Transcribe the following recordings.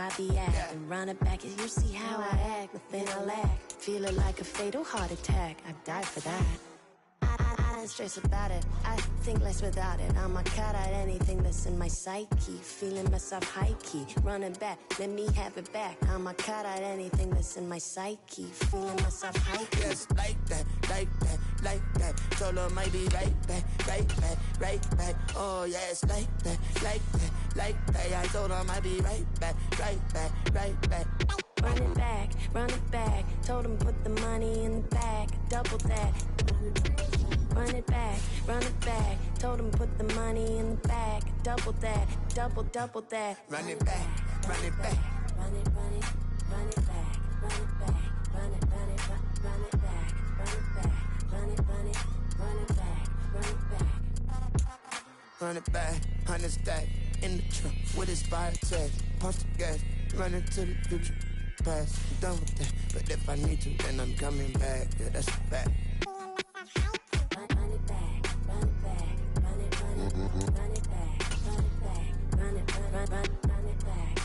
I be acting. Run it back and you see how I act. Nothing I lack. Feeling like a fatal heart attack. I die for that. I don't stress about it. I think less without it. I'ma cut out anything that's in my psyche. Feeling myself high key. Running back, let me have it back. I'ma cut out anything that's in my psyche. Feeling myself high key. Yes, like that, like that, like that. Solo might be right back, right back, right back. Oh yes, like that, like that, like that. I told her I might be right back, right back, right back. Run it back. Told him put the money in the bag. Double that. Run it back. Told him put the money in the bag. Double that. Double that. Run it back, run it back. Run it back. Run it back. Run it back. Run it back. Run it back. Run it back. 100 stack in the trunk with his fire tag. Pump the gas, running to the future. Past, I'm done with that. But if I need to, then I'm coming back. Yeah, that's a fact. Run it back. Run it back. Run it back. Run it back. Run it back. Run it back. Run it back.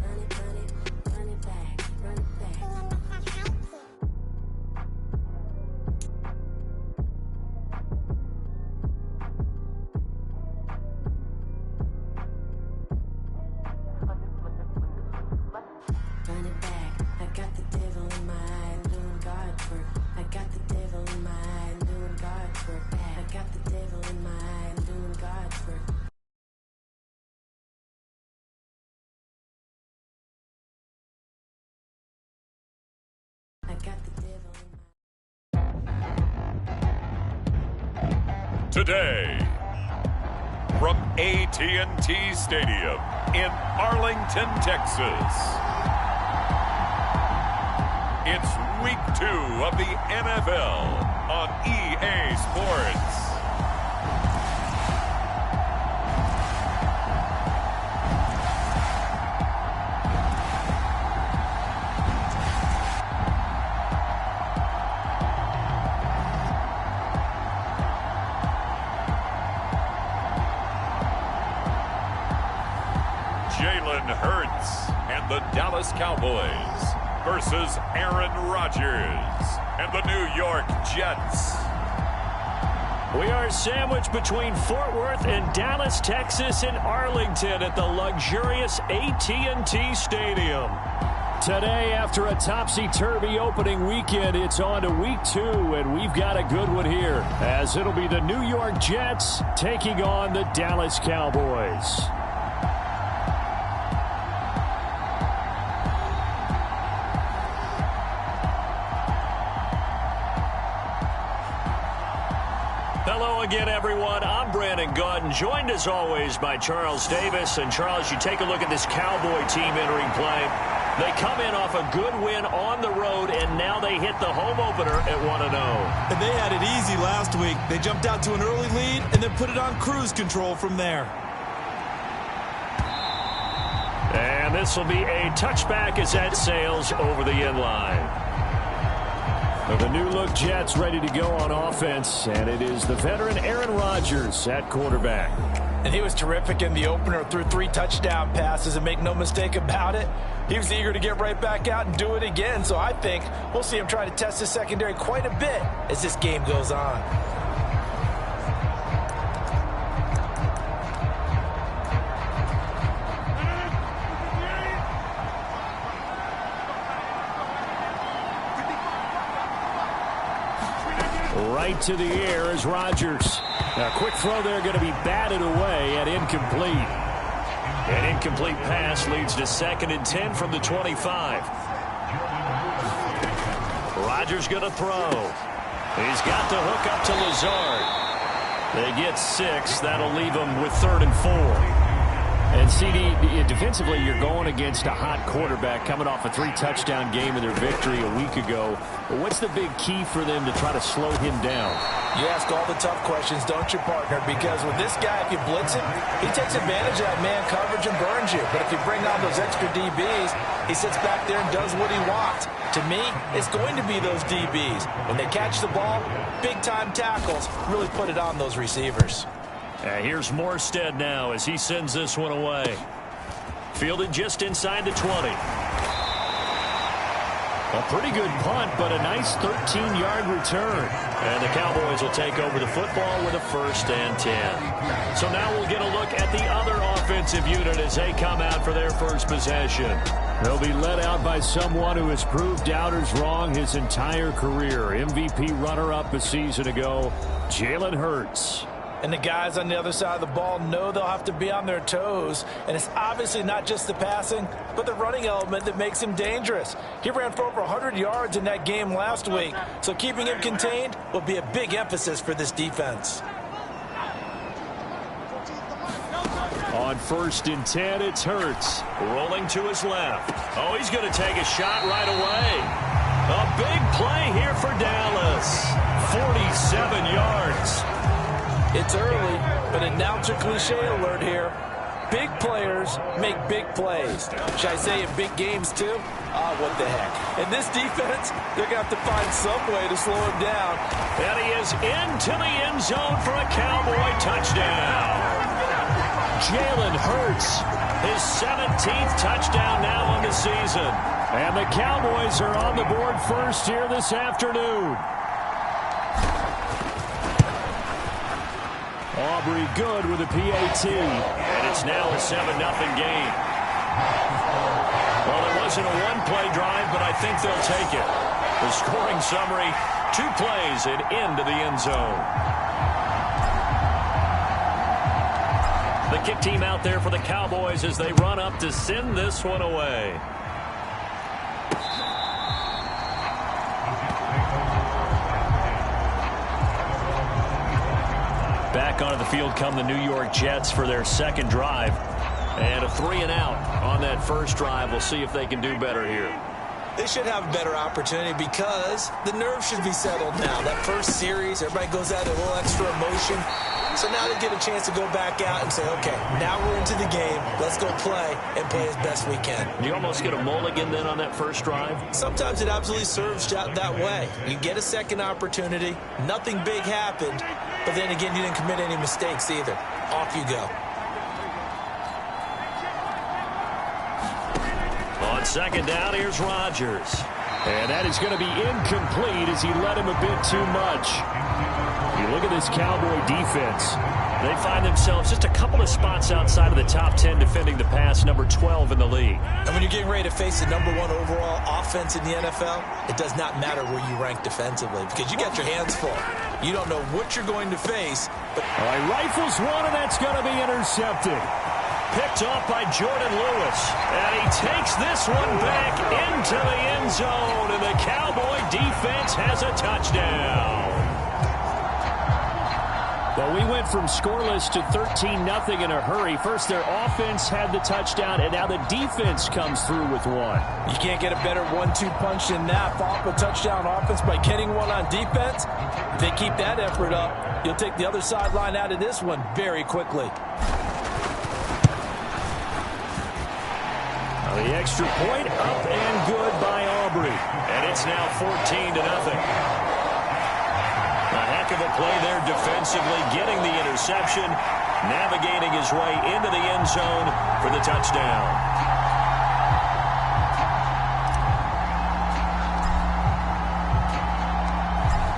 Run it back. Run it back. Run it back. I got the devil in my eye, I'm doing God's work. I got the devil in my eye, I'm doing God's work. I got the devil in my eye, I'm doing God's work. I got the devil in my Today, from AT&T Stadium in Arlington, Texas. It's week 2 of the NFL on EA Sports. Jalen Hurts and the Dallas Cowboys versus Aaron Rodgers and the New York Jets. We are sandwiched between Fort Worth and Dallas, Texas, and Arlington at the luxurious AT&T Stadium. Today, after a topsy-turvy opening weekend, it's on to week 2, and we've got a good one here, as it'll be the New York Jets taking on the Dallas Cowboys. Hello again, everyone. I'm Brandon Gautin, joined as always by Charles Davis. And Charles, you take a look at this Cowboy team entering play. They come in off a good win on the road, and now they hit the home opener at 1-0. And they had it easy last week. They jumped out to an early lead and then put it on cruise control from there. And this will be a touchback as that sails over the end line. The new-look Jets ready to go on offense, and it is the veteran Aaron Rodgers at quarterback. And he was terrific in the opener, threw 3 touchdown passes, and make no mistake about it, he was eager to get right back out and do it again. So I think we'll see him try to test his secondary quite a bit as this game goes on. Right to the air is Rodgers. A quick throw there going to be batted away and incomplete. An incomplete pass leads to 2nd and 10 from the 25. Rodgers going to throw. He's got the hook up to Lazard. They get 6. That'll leave them with 3rd and 4. And, CD, defensively, you're going against a hot quarterback coming off a 3-touchdown game in their victory a week ago. But what's the big key for them to try to slow him down? You ask all the tough questions, don't you, partner? Because with this guy, if you blitz him, he takes advantage of that man coverage and burns you. But if you bring on those extra DBs, he sits back there and does what he wants. To me, it's going to be those DBs. When they catch the ball, big-time tackles really put it on those receivers. Here's Morstead now as he sends this one away. Fielded just inside the 20. A pretty good punt, but a nice 13-yard return. And the Cowboys will take over the football with a 1st and 10. So now we'll get a look at the other offensive unit as they come out for their first possession. They'll be led out by someone who has proved doubters wrong his entire career. MVP runner-up a season ago, Jalen Hurts. And the guys on the other side of the ball know they'll have to be on their toes. And it's obviously not just the passing, but the running element that makes him dangerous. He ran for over 100 yards in that game last week. So keeping him contained will be a big emphasis for this defense. On 1st and 10, it's Hurts. Rolling to his left. Oh, he's going to take a shot right away. A big play here for Dallas. 47 yards. It's early, but announcer cliche alert here. Big players make big plays. Should I say in big games too? What the heck. In this defense, they're going to have to find some way to slow him down. And he is into the end zone for a Cowboy touchdown. Jalen Hurts, his 17th touchdown now on the season. And the Cowboys are on the board first here this afternoon. Aubrey good with a PAT. And it's now a 7-0 game. Well, it wasn't a one-play drive, but I think they'll take it. The scoring summary, 2 plays and into the end zone. The kick team out there for the Cowboys as they run up to send this one away. Back onto the field come the New York Jets for their second drive. And a 3-and-out on that first drive. We'll see if they can do better here. They should have a better opportunity because the nerves should be settled now. That first series, everybody goes out a little extra emotion. So now they get a chance to go back out and say, okay, now we're into the game. Let's go play and play as best we can. You almost get a mulligan then on that first drive? Sometimes it absolutely serves that way. You get a second opportunity. Nothing big happened. But then again, you didn't commit any mistakes either. Off you go. On second down, here's Rodgers. And that is going to be incomplete as he led him a bit too much. You look at this Cowboy defense. They find themselves just a couple of spots outside of the top 10 defending the pass, number 12 in the league. And when you're getting ready to face the number 1 overall offense in the NFL, it does not matter where you rank defensively because you got your hands full. You don't know what you're going to face. But all right, rifles one, and that's going to be intercepted. Picked off by Jordan Lewis. And he takes this one back into the end zone, and the Cowboy defense has a touchdown. Well, we went from scoreless to 13-0 in a hurry. First, their offense had the touchdown, and now the defense comes through with one. You can't get a better 1-2 punch than that. Off a touchdown offense by getting one on defense. If they keep that effort up, you'll take the other sideline out of this one very quickly. The extra point up and good by Aubrey. And it's now 14-0. A heck of a play there defensively, getting the interception, navigating his way into the end zone for the touchdown.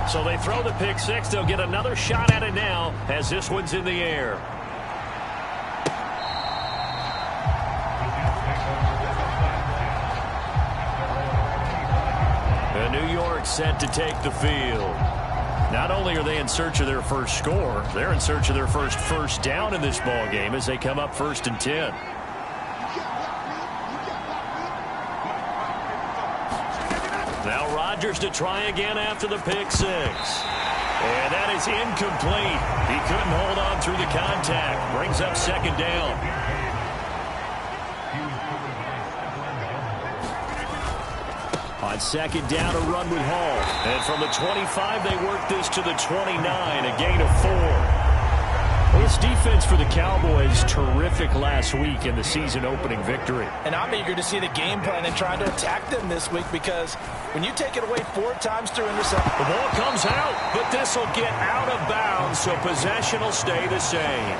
So they throw the pick six. They'll get another shot at it now as this one's in the air. New York set to take the field. Not only are they in search of their first score, they're in search of their first down in this ball game as they come up 1st and 10. Now Rodgers to try again after the pick six. And that is incomplete. He couldn't hold on through the contact. Brings up second down. On second down, a run with Hall. And from the 25, they work this to the 29, a gain of 4. Well, this defense for the Cowboys, terrific last week in the season-opening victory. And I'm eager to see the game plan and try to attack them this week because when you take it away 4 times through interception. The ball comes out, but this will get out of bounds, so possession will stay the same.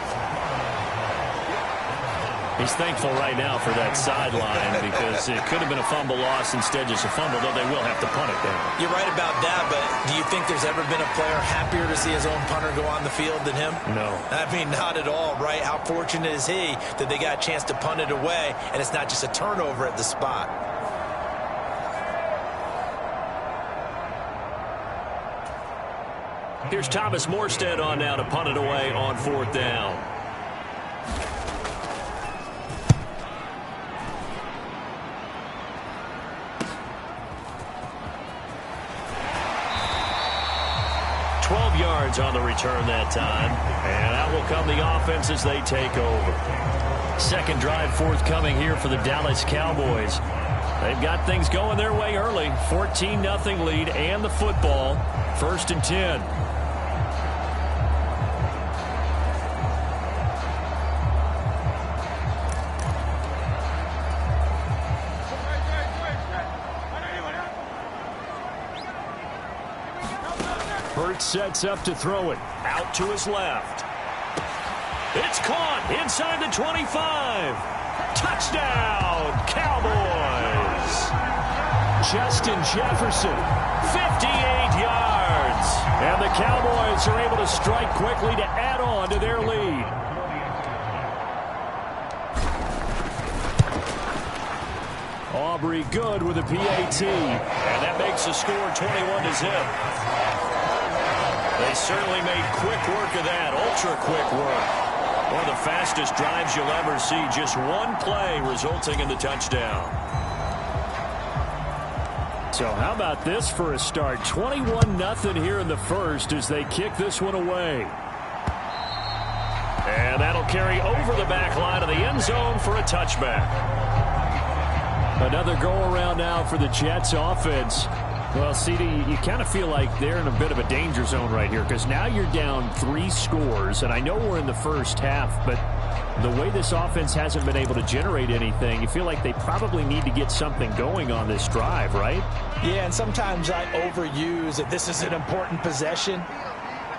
He's thankful right now for that sideline because it could have been a fumble loss, instead just a fumble, though they will have to punt it down. You're right about that, but do you think there's ever been a player happier to see his own punter go on the field than him? No. I mean, not at all, right? How fortunate is he that they got a chance to punt it away, and it's not just a turnover at the spot. Here's Thomas Morstead on now to punt it away on 4th down. Yards on the return that time, and out will come the offense as they take over. Second drive forthcoming here for the Dallas Cowboys. They've got things going their way early. 14-0 lead and the football. 1st and 10. Sets up to throw it out to his left. It's caught inside the 25. Touchdown, Cowboys. Justin Jefferson, 58 yards. And the Cowboys are able to strike quickly to add on to their lead. Aubrey good with a PAT. And that makes the score 21-0. They certainly made quick work of that, ultra-quick work. One of the fastest drives you'll ever see, just one play resulting in the touchdown. So how about this for a start? 21-0 here in the first as they kick this one away. And that'll carry over the back line of the end zone for a touchback. Another go-around now for the Jets offense. Well, CD, you kind of feel like they're in a bit of a danger zone right here because now you're down 3 scores, and I know we're in the first half, but the way this offense hasn't been able to generate anything, you feel like they probably need to get something going on this drive, right? Yeah, and sometimes I overuse that this is an important possession.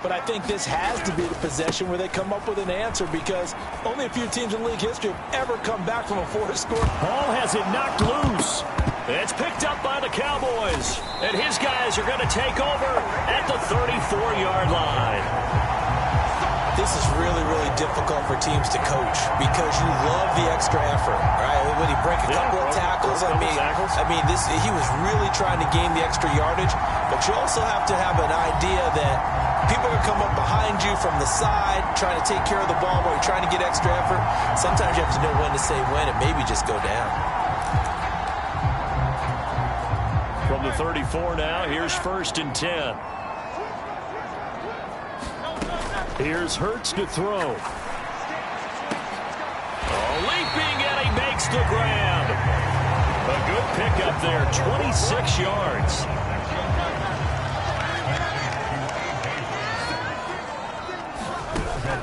But I think this has to be the possession where they come up with an answer because only a few teams in league history have ever come back from a 4-score. Hall has it knocked loose. It's picked up by the Cowboys. And his guys are going to take over at the 34-yard line. This is really, really difficult for teams to coach because you love the extra effort, right? When he break a couple of tackles, I mean, he was really trying to gain the extra yardage, but you also have to have an idea that people are going to come up behind you from the side, trying to take care of the ball while you're trying to get extra effort. Sometimes you have to know when to say when and maybe just go down. From the 34 now, here's 1st and 10. Here's Hurts to throw. Leaping, and he makes the grab. A good pickup there, 26 yards.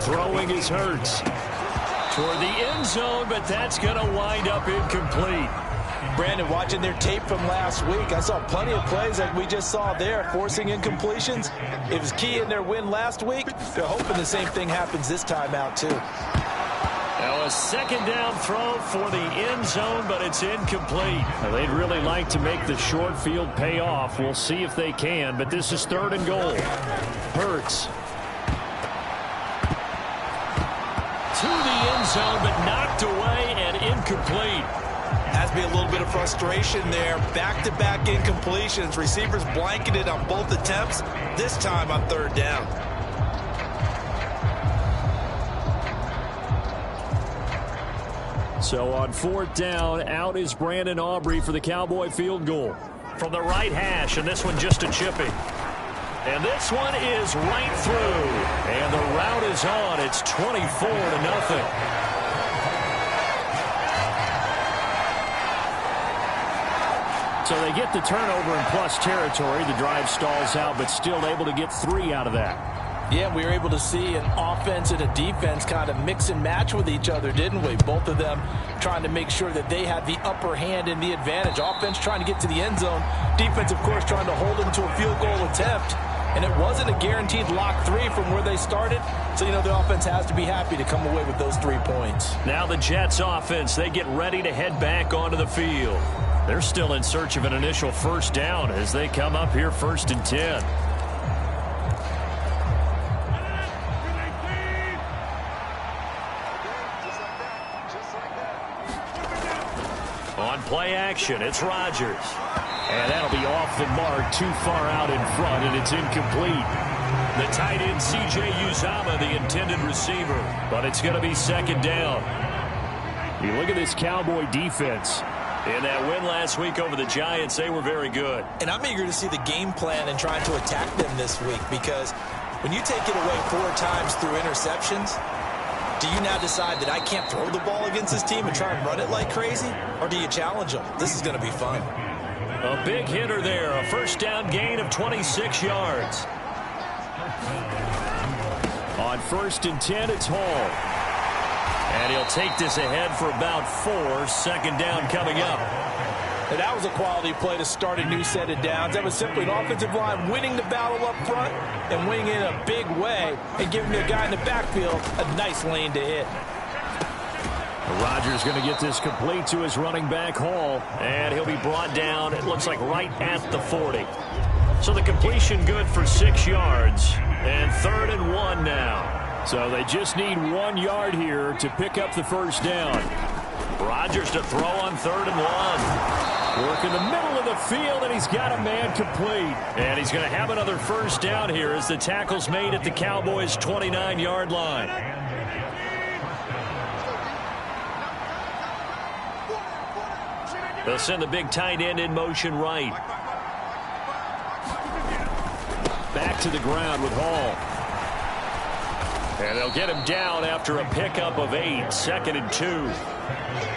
Throwing is Hurts toward the end zone, but that's going to wind up incomplete. Brandon, watching their tape from last week, I saw plenty of plays like we just saw there, forcing incompletions. It was key in their win last week. They're hoping the same thing happens this time out, too. Now a 2nd down throw for the end zone, but it's incomplete. Now, they'd really like to make the short field pay off. We'll see if they can, but this is 3rd and goal. Hurts to the end zone, but knocked away and incomplete. Has to be a little bit of frustration there. Back-to-back incompletions. Receivers blanketed on both attempts, this time on 3rd down. So on 4th down, out is Brandon Aubrey for the Cowboy field goal. From the right hash, and this one just a chipping. And this one is right through. And the route is on. It's 24-0. So they get the turnover in plus territory. The drive stalls out, but still able to get 3 out of that. Yeah, we were able to see an offense and a defense kind of mix and match with each other, didn't we? Both of them trying to make sure that they had the upper hand and the advantage. Offense trying to get to the end zone. Defense, of course, trying to hold them to a field goal attempt. And it wasn't a guaranteed lock 3 from where they started. So, you know, the offense has to be happy to come away with those 3 points. Now the Jets offense, they get ready to head back onto the field. They're still in search of an initial first down as they come up here 1st and 10. On play action, it's Rodgers. And that'll be off the mark, too far out in front, and it's incomplete. The tight end, C.J. Uzomah, the intended receiver, but it's going to be 2nd down. You look at this Cowboy defense. In that win last week over the Giants, they were very good. And I'm eager to see the game plan and trying to attack them this week, because when you take it away 4 times through interceptions, do you now decide that I can't throw the ball against this team and try and run it like crazy? Or do you challenge them? This is going to be fun. A big hitter there, a first down gain of 26 yards. On 1st and 10, it's Hall. And he'll take this ahead for about 4. 2nd down coming up. And that was a quality play to start a new set of downs. That was simply an offensive line winning the battle up front and winning in a big way and giving the guy in the backfield a nice lane to hit. Rodgers going to get this complete to his running back, Hall, and he'll be brought down, it looks like, right at the 40. So the completion good for 6 yards, and 3rd and 1 now. So they just need 1 yard here to pick up the first down. Rodgers to throw on 3rd and 1. Work in the middle of the field, and he's got a man complete. And he's going to have another first down here as the tackle's made at the Cowboys' 29-yard line. They'll send the big tight end in motion right. Back to the ground with Hall. And they'll get him down after a pickup of 8. 2nd and 2.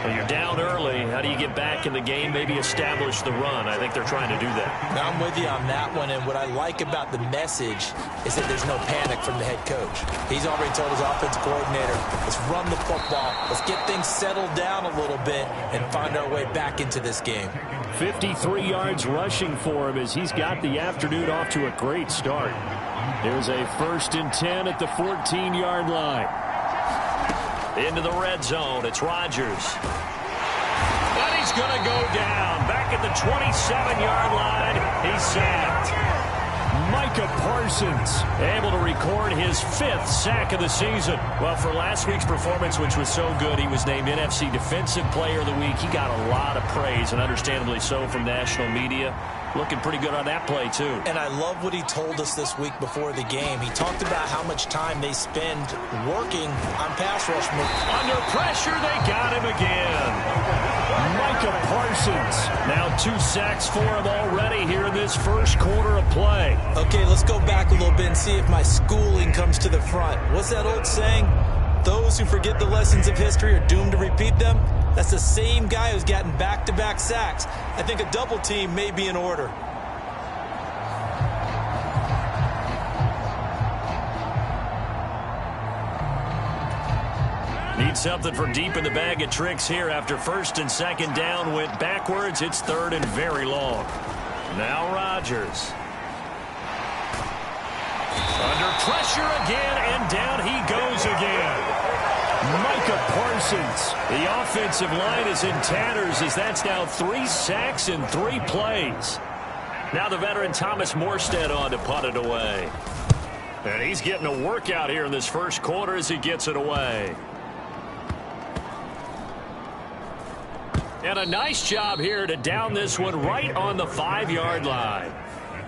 Well, you're down early. How do you get back in the game? Maybe establish the run. I think they're trying to do that. Now, I'm with you on that one. And what I like about the message is that there's no panic from the head coach. He's already told his offensive coordinator, let's run the football. Let's get things settled down a little bit and find our way back into this game. 53 yards rushing for him as he's got the afternoon off to a great start. Here's a 1st and 10 at the 14-yard line. Into the red zone, it's Rodgers. But he's going to go down. Back at the 27-yard line, he's sacked. Micah Parsons able to record his 5th sack of the season. Well, for last week's performance, which was so good, he was named NFC Defensive Player of the Week. He got a lot of praise, and understandably so, from national media. Looking pretty good on that play, too. And I love what he told us this week before the game. He talked about how much time they spend working on pass rush. Under pressure, they got him again. Micah Parsons. Now 2 sacks for him already here in this first quarter of play. Okay, let's go back a little bit and see if my schooling comes to the front. What's that old saying? Those who forget the lessons of history are doomed to repeat them. That's the same guy who's gotten back-to-back sacks. I think a double team may be in order. Need something from deep in the bag of tricks here after 1st and 2nd down went backwards. It's 3rd and very long. Now Rodgers. Under pressure again, and down he goes again. Micah Parsons. The offensive line is in tatters as that's now 3 sacks in 3 plays. Now the veteran Thomas Morstead on to punt it away. And he's getting a workout here in this first quarter as he gets it away. And a nice job here to down this one right on the 5-yard line.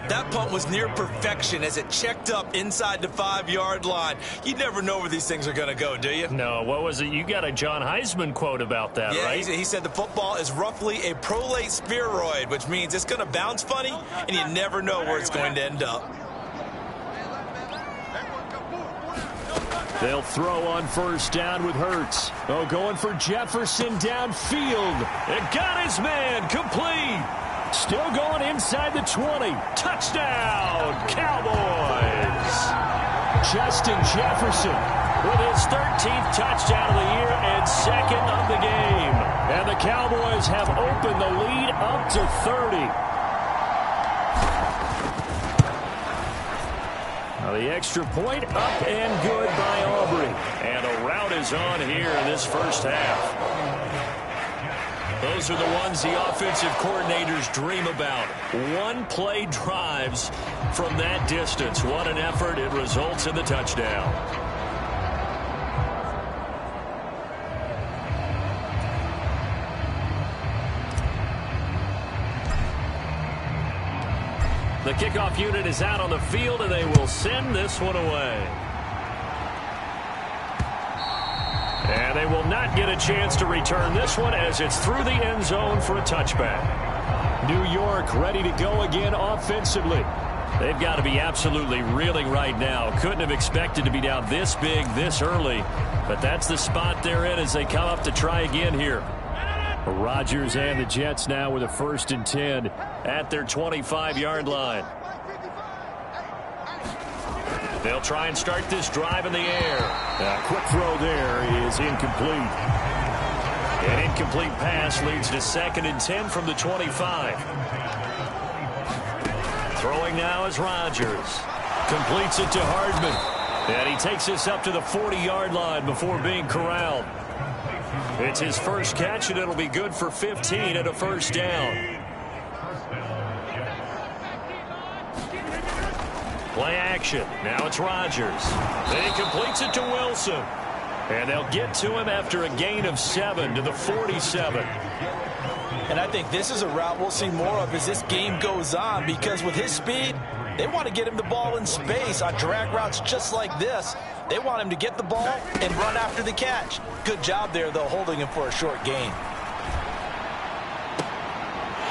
That punt was near perfection as it checked up inside the 5-yard line. You never know where these things are going to go, do you? No, what was it? You got a John Heisman quote about that, right? He said the football is roughly a prolate spheroid, which means it's going to bounce funny, and you never know where it's going to end up. They'll throw on 1st down with Hurts. Oh, going for Jefferson downfield. It got his man complete. Still going inside the 20. Touchdown, Cowboys. Justin Jefferson with his 13th touchdown of the year and 2nd of the game. And the Cowboys have opened the lead up to 30. Now the extra point up and good by Aubrey. And a rout is on here in this first half. Those are the ones the offensive coordinators dream about. One-play drives from that distance. What an effort. It results in the touchdown. The kickoff unit is out on the field, and they will send this one away. And they will not get a chance to return this one as it's through the end zone for a touchback. New York ready to go again offensively. They've got to be absolutely reeling right now. Couldn't have expected to be down this big this early, but that's the spot they're in as they come up to try again here. Rodgers and the Jets now with a 1st and 10 at their 25-yard line. They'll try and start this drive in the air. A quick throw there is incomplete. An incomplete pass leads to 2nd and 10 from the 25. Throwing now is Rodgers. Completes it to Hardman. And he takes this up to the 40-yard line before being corralled. It's his first catch, and it'll be good for 15 and a 1st down. Play action. Now it's Rodgers. Then he completes it to Wilson. And they'll get to him after a gain of 7 to the 47. And I think this is a route we'll see more of as this game goes on, because with his speed, they want to get him the ball in space on drag routes just like this. They want him to get the ball and run after the catch. Good job there, though, holding him for a short gain.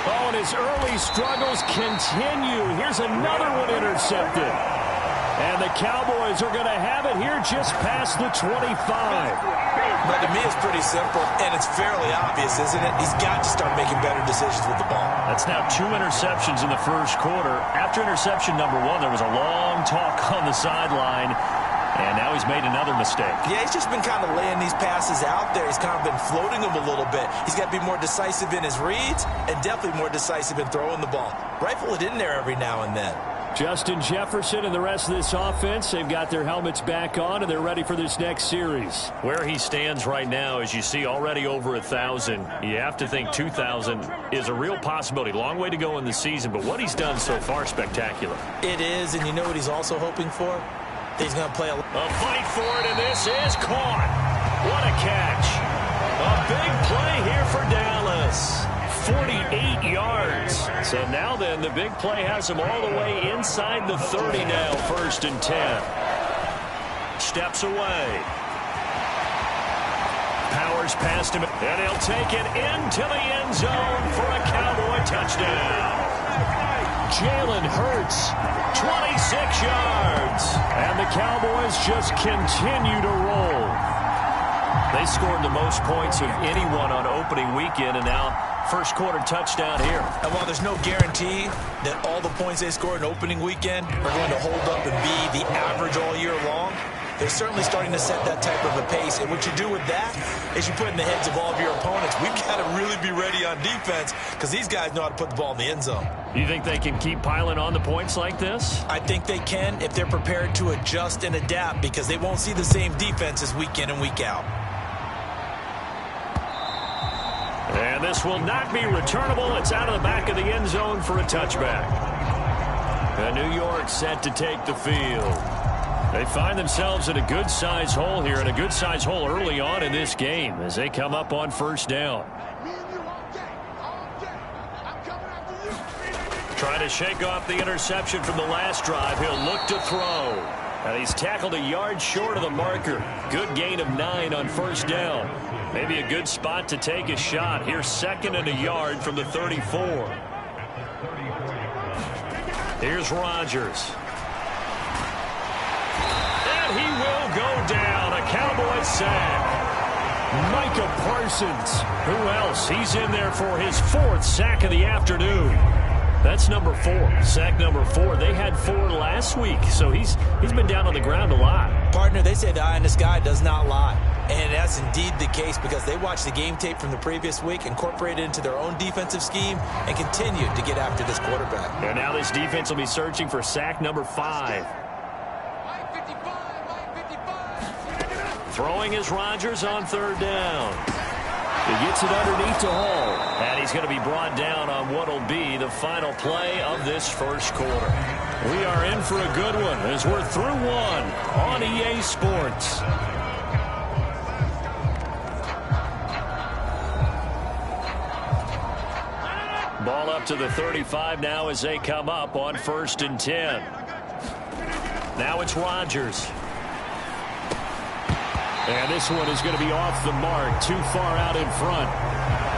Oh, and his early struggles continue. Here's another one intercepted. And the Cowboys are going to have it here just past the 25. But to me, it's pretty simple, and it's fairly obvious, isn't it? He's got to start making better decisions with the ball. That's now 2 interceptions in the first quarter. After interception number 1, there was a long talk on the sideline. And now he's made another mistake. Yeah, he's just been kind of laying these passes out there. He's kind of been floating them a little bit. He's got to be more decisive in his reads and definitely more decisive in throwing the ball. Rifle it in there every now and then. Justin Jefferson and the rest of this offense, they've got their helmets back on, and they're ready for this next series. Where he stands right now, as you see, already over 1,000. You have to think 2,000 is a real possibility. Long way to go in the season, but what he's done so far, spectacular. It is, and you know what he's also hoping for? He's going to play a fight for it, and this is caught. What a catch. A big play here for Dallas. 48 yards. So now then, the big play has him all the way inside the 30 now, 1st and 10. Steps away. Powers past him, and he'll take it into the end zone for a Cowboy touchdown. Jalen Hurts, 26 yards. And the Cowboys just continue to roll. They scored the most points of anyone on opening weekend, and now first quarter touchdown here. And while there's no guarantee that all the points they scored in opening weekend are going to hold up and be the average all year long, they're certainly starting to set that type of a pace. And what you do with that is you put in the heads of all of your opponents, we've got to really be ready on defense because these guys know how to put the ball in the end zone. You think they can keep piling on the points like this? I think they can if they're prepared to adjust and adapt, because they won't see the same defenses week in and week out. And this will not be returnable. It's out of the back of the end zone for a touchback. And New York set to take the field. They find themselves in a good-sized hole here, and a good-sized hole early on in this game as they come up on 1st down. Trying to shake off the interception from the last drive. He'll look to throw. And he's tackled a yard short of the marker. Good gain of 9 on 1st down. Maybe a good spot to take a shot. Here's 2nd and a yard from the 34. Here's Rodgers. And he will go down. A Cowboy sack. Micah Parsons. Who else? He's in there for his 4th sack of the afternoon. That's number 4. Sack number 4. They had 4 last week, so he's been down on the ground a lot. Partner, they say the eye in the sky does not lie. And that's indeed the case, because they watched the game tape from the previous week, incorporated it into their own defensive scheme, and continued to get after this quarterback. And now this defense will be searching for sack number 5. Throwing is Rodgers on third down. He gets it underneath to Hall. And he's going to be brought down on what will be the final play of this first quarter. We are in for a good one as we're through one on EA Sports. Ball up to the 35 now as they come up on 1st and 10. Now it's Rodgers. And this one is going to be off the mark, too far out in front.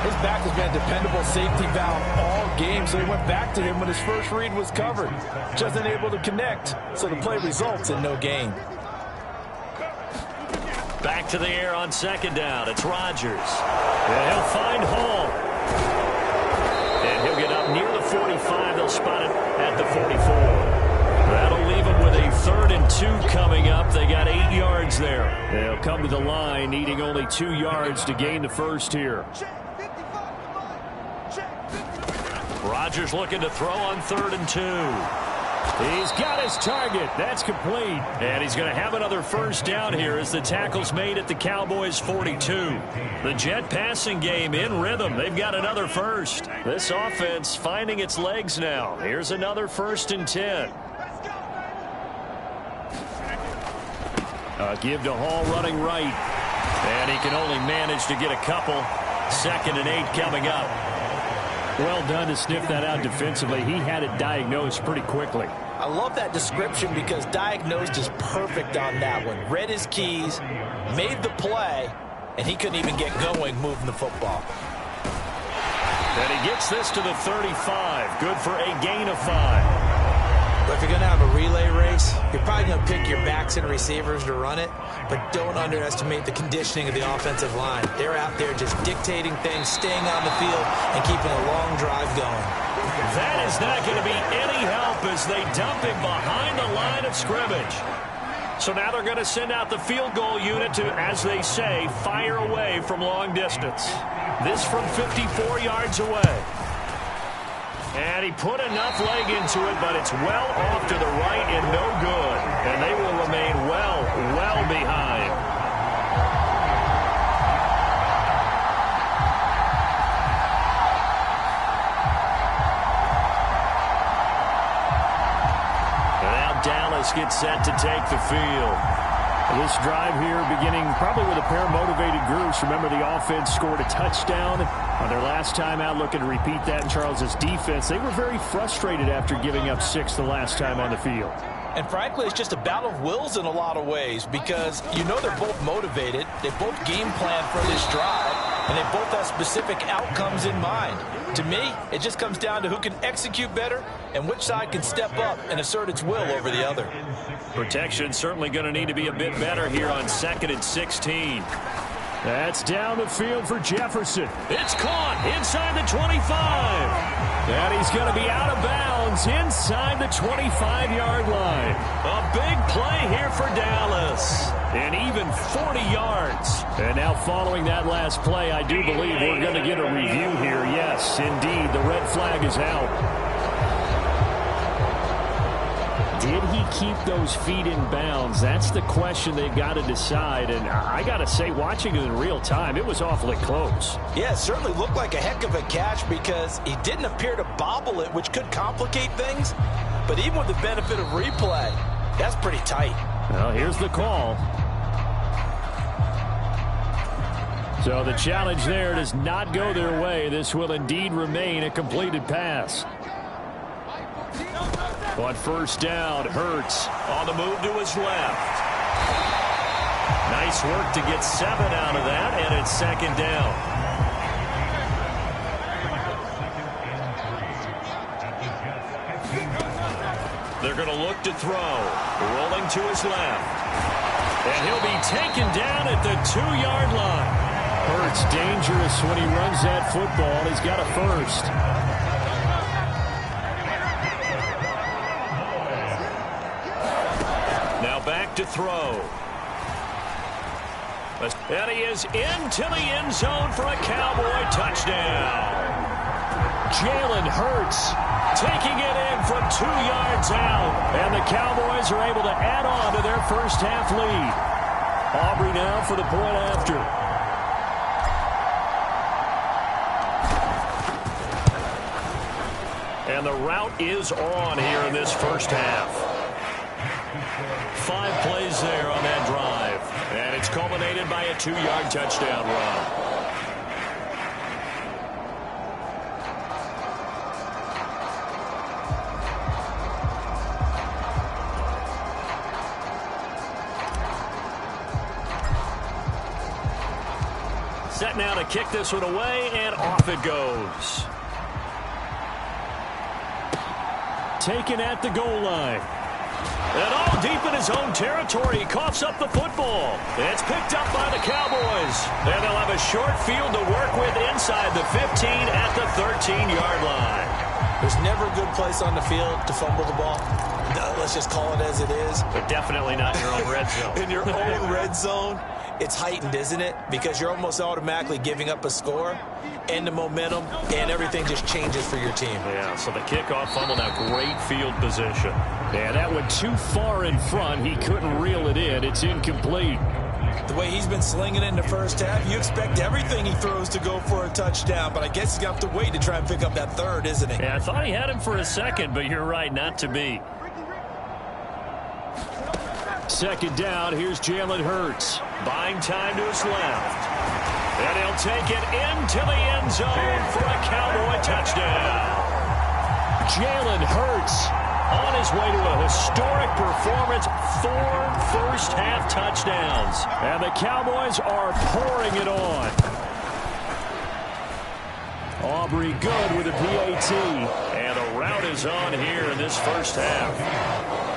His back has been a dependable safety valve all game, so he went back to him when his first read was covered. Just unable to connect, so the play results in no gain. Back to the air on 2nd down. It's Rodgers. And he'll find Hall. And he'll get up near the 45. They'll spot it at the 44. That'll leave them with a 3rd and 2 coming up. They got 8 yards there. They'll come to the line needing only 2 yards to gain the first here. Rodgers looking to throw on 3rd and 2. He's got his target. That's complete. And he's going to have another first down here as the tackle's made at the Cowboys' 42. The Jet passing game in rhythm. They've got another first. This offense finding its legs now. Here's another 1st and 10. Give to Hall running right. And he can only manage to get a couple. 2nd and 8 coming up. Well done to sniff that out defensively. He had it diagnosed pretty quickly. I love that description because diagnosed is perfect on that one. Read his keys, made the play, and he couldn't even get going moving the football. And he gets this to the 35. Good for a gain of 5. But if you're going to have a relay race, you're probably going to pick your backs and receivers to run it, but don't underestimate the conditioning of the offensive line. They're out there just dictating things, staying on the field, and keeping a long drive going. That is not going to be any help as they dump him behind the line of scrimmage. So now they're going to send out the field goal unit to, as they say, fire away from long distance. This from 54 yards away. And he put enough leg into it, but it's well off to the right and no good. And they will remain well behind. And now Dallas gets set to take the field. This drive here beginning probably with a pair of motivated groups. Remember, the offense scored a touchdown on their last time out, looking to repeat that in Charles's defense. They were very frustrated after giving up 6 the last time on the field. And frankly, it's just a battle of wills in a lot of ways because you know they're both motivated. They both game plan for this drive, and they both have specific outcomes in mind. To me, it just comes down to who can execute better and which side can step up and assert its will over the other. Protection certainly going to need to be a bit better here on 2nd and 16. That's down the field for Jefferson. It's caught inside the 25. And he's going to be out of bounds inside the 25-yard line. A big play here for Dallas. And even 40 yards. And now following that last play, I do believe we're going to get a review here. Yes, indeed, the red flag is out. Did he keep those feet in bounds? That's the question they've got to decide. And I got to say, watching it in real time, it was awfully close. Yeah, it certainly looked like a heck of a catch because he didn't appear to bobble it, which could complicate things. But even with the benefit of replay, that's pretty tight. Well, here's the call. So the challenge there does not go their way. This will indeed remain a completed pass. On 1st down, Hurts on the move to his left. Nice work to get 7 out of that, and it's 2nd down. They're going to look to throw. Rolling to his left. And he'll be taken down at the 2-yard line. Hurts dangerous when he runs that football. He's got a first. Back to throw. And he is into the end zone for a Cowboy touchdown. Jalen Hurts taking it in from 2 yards out. And the Cowboys are able to add on to their first half lead. Aubrey now for the point after. And the route is on here in this first half. 5 plays there on that drive. And it's culminated by a 2-yard touchdown run. Set now to kick this one away, and off it goes. Taken at the goal line. And all deep in his own territory, he coughs up the football. It's picked up by the Cowboys. And they'll have a short field to work with inside the 15 at the 13-yard line. There's never a good place on the field to fumble the ball. Let's just call it as it is. But definitely not in your own red zone. In your own red zone, it's heightened, isn't it? Because you're almost automatically giving up a score and the momentum, and everything just changes for your team. Yeah, so the kickoff fumble, now great field position. Yeah, that went too far in front. He couldn't reel it in. It's incomplete. The way he's been slinging it in the first half, you expect everything he throws to go for a touchdown, but I guess he's going to have to wait to try and pick up that third, isn't he? Yeah, I thought he had him for a second, but you're right, not to be. Second down, here's Jalen Hurts. Buying time to his left. And he'll take it into the end zone for a Cowboy touchdown. Jalen Hurts on his way to a historic performance, 4 first-half touchdowns. And the Cowboys are pouring it on. Aubrey good with a PAT. And the route is on here in this first half.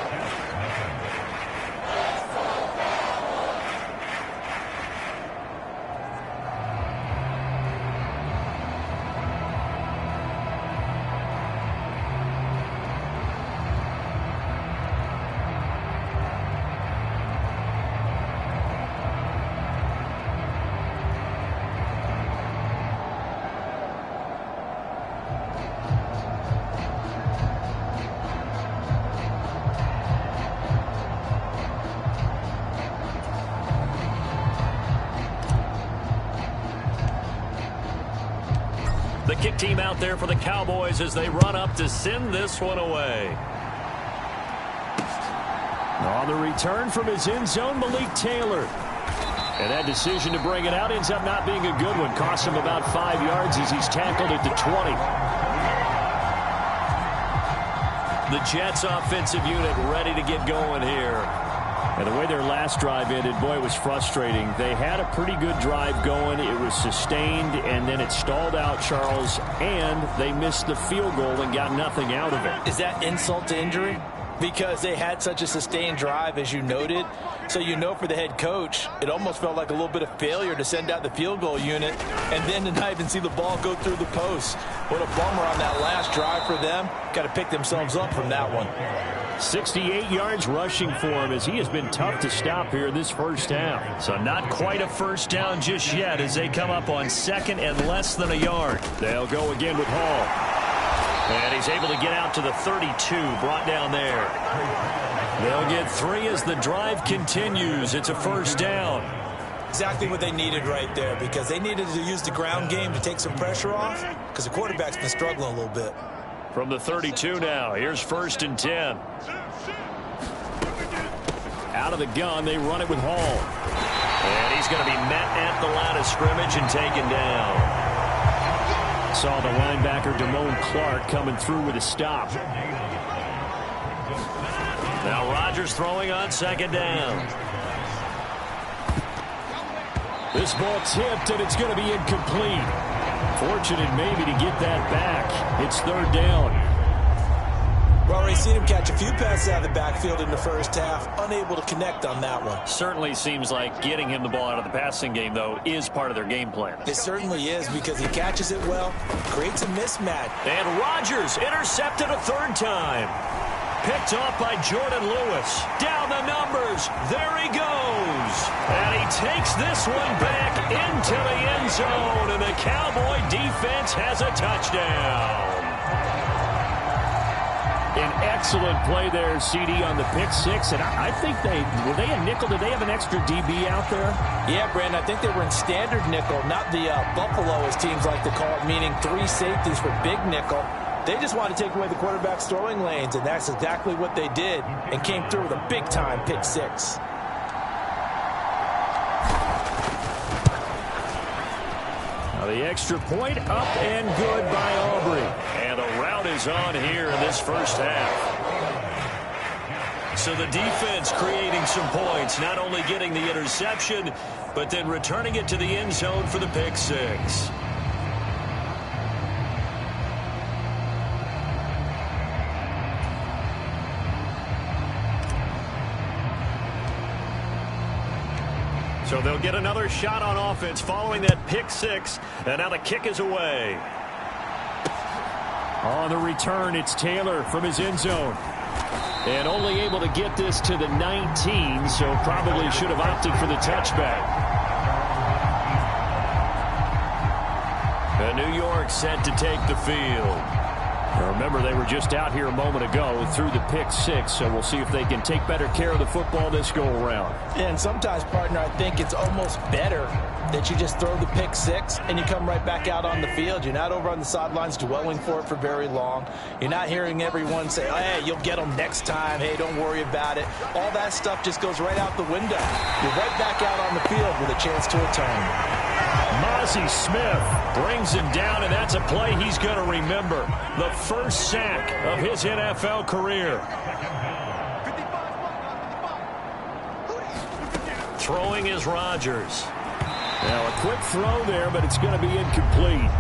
The kick team out there for the Cowboys as they run up to send this one away. On the return from his end zone, Malik Taylor. And that decision to bring it out ends up not being a good one. Cost him about 5 yards as he's tackled at the 20. The Jets offensive unit ready to get going here. And the way their last drive ended, boy, it was frustrating. They had a pretty good drive going. It was sustained, and then it stalled out, Charles, and they missed the field goal and got nothing out of it. Is that insult to injury? Because they had such a sustained drive, as you noted. So you know for the head coach, it almost felt like a little bit of failure to send out the field goal unit and then to not even see the ball go through the post. What a bummer on that last drive for them. Got to pick themselves up from that one. 68 yards rushing for him as he has been tough to stop here this first half. So not quite a first down just yet as they come up on second and less than a yard. They'll go again with Hall. And he's able to get out to the 32, brought down there. They'll get 3 as the drive continues. It's a first down. Exactly what they needed right there, because they needed to use the ground game to take some pressure off, because the quarterback's been struggling a little bit. From the 32 now, here's 1st and 10. Out of the gun, they run it with Hall. And he's going to be met at the line of scrimmage and taken down. Saw the linebacker Damone Clark coming through with a stop. Now Rodgers throwing on 2nd down. This ball tipped, and it's going to be incomplete. Fortunate maybe to get that back. It's 3rd down. We've already seen him catch a few passes out of the backfield in the first half, unable to connect on that one. Certainly seems like getting him the ball out of the passing game, though, is part of their game plan. It certainly is, because he catches it well, creates a mismatch. And Rodgers intercepted a 3rd time. Picked off by Jordan Lewis. Down the numbers. There he goes. And he takes this one back into the end zone, and the Cowboy defense has a touchdown. An excellent play there, CD, on the pick six. And I think were they a nickel? Did they have an extra DB out there? Yeah, Brandon, I think they were in standard nickel, not the Buffalo, as teams like to call it, meaning 3 safeties for big nickel. They just want to take away the quarterback's throwing lanes, and that's exactly what they did and came through with a big-time pick six. Now the extra point up and good by Aubrey. And a rout is on here in this first half. So the defense creating some points, not only getting the interception, but then returning it to the end zone for the pick six. So they'll get another shot on offense following that pick six. And now the kick is away. On the return, it's Taylor from his end zone. And only able to get this to the 19, so probably should have opted for the touchback. And New York set to take the field. Now remember, they were just out here a moment ago through the pick six, so we'll see if they can take better care of the football this go-around. And sometimes, partner, I think it's almost better that you just throw the pick six and you come right back out on the field. You're not over on the sidelines dwelling for it for very long. You're not hearing everyone say, hey, you'll get them next time. Hey, don't worry about it. All that stuff just goes right out the window. You're right back out on the field with a chance to atone. Mozzie Smith brings him down, and that's a play he's going to remember. The first sack of his NFL career. Throwing is Rodgers. Now a quick throw there, but it's going to be incomplete.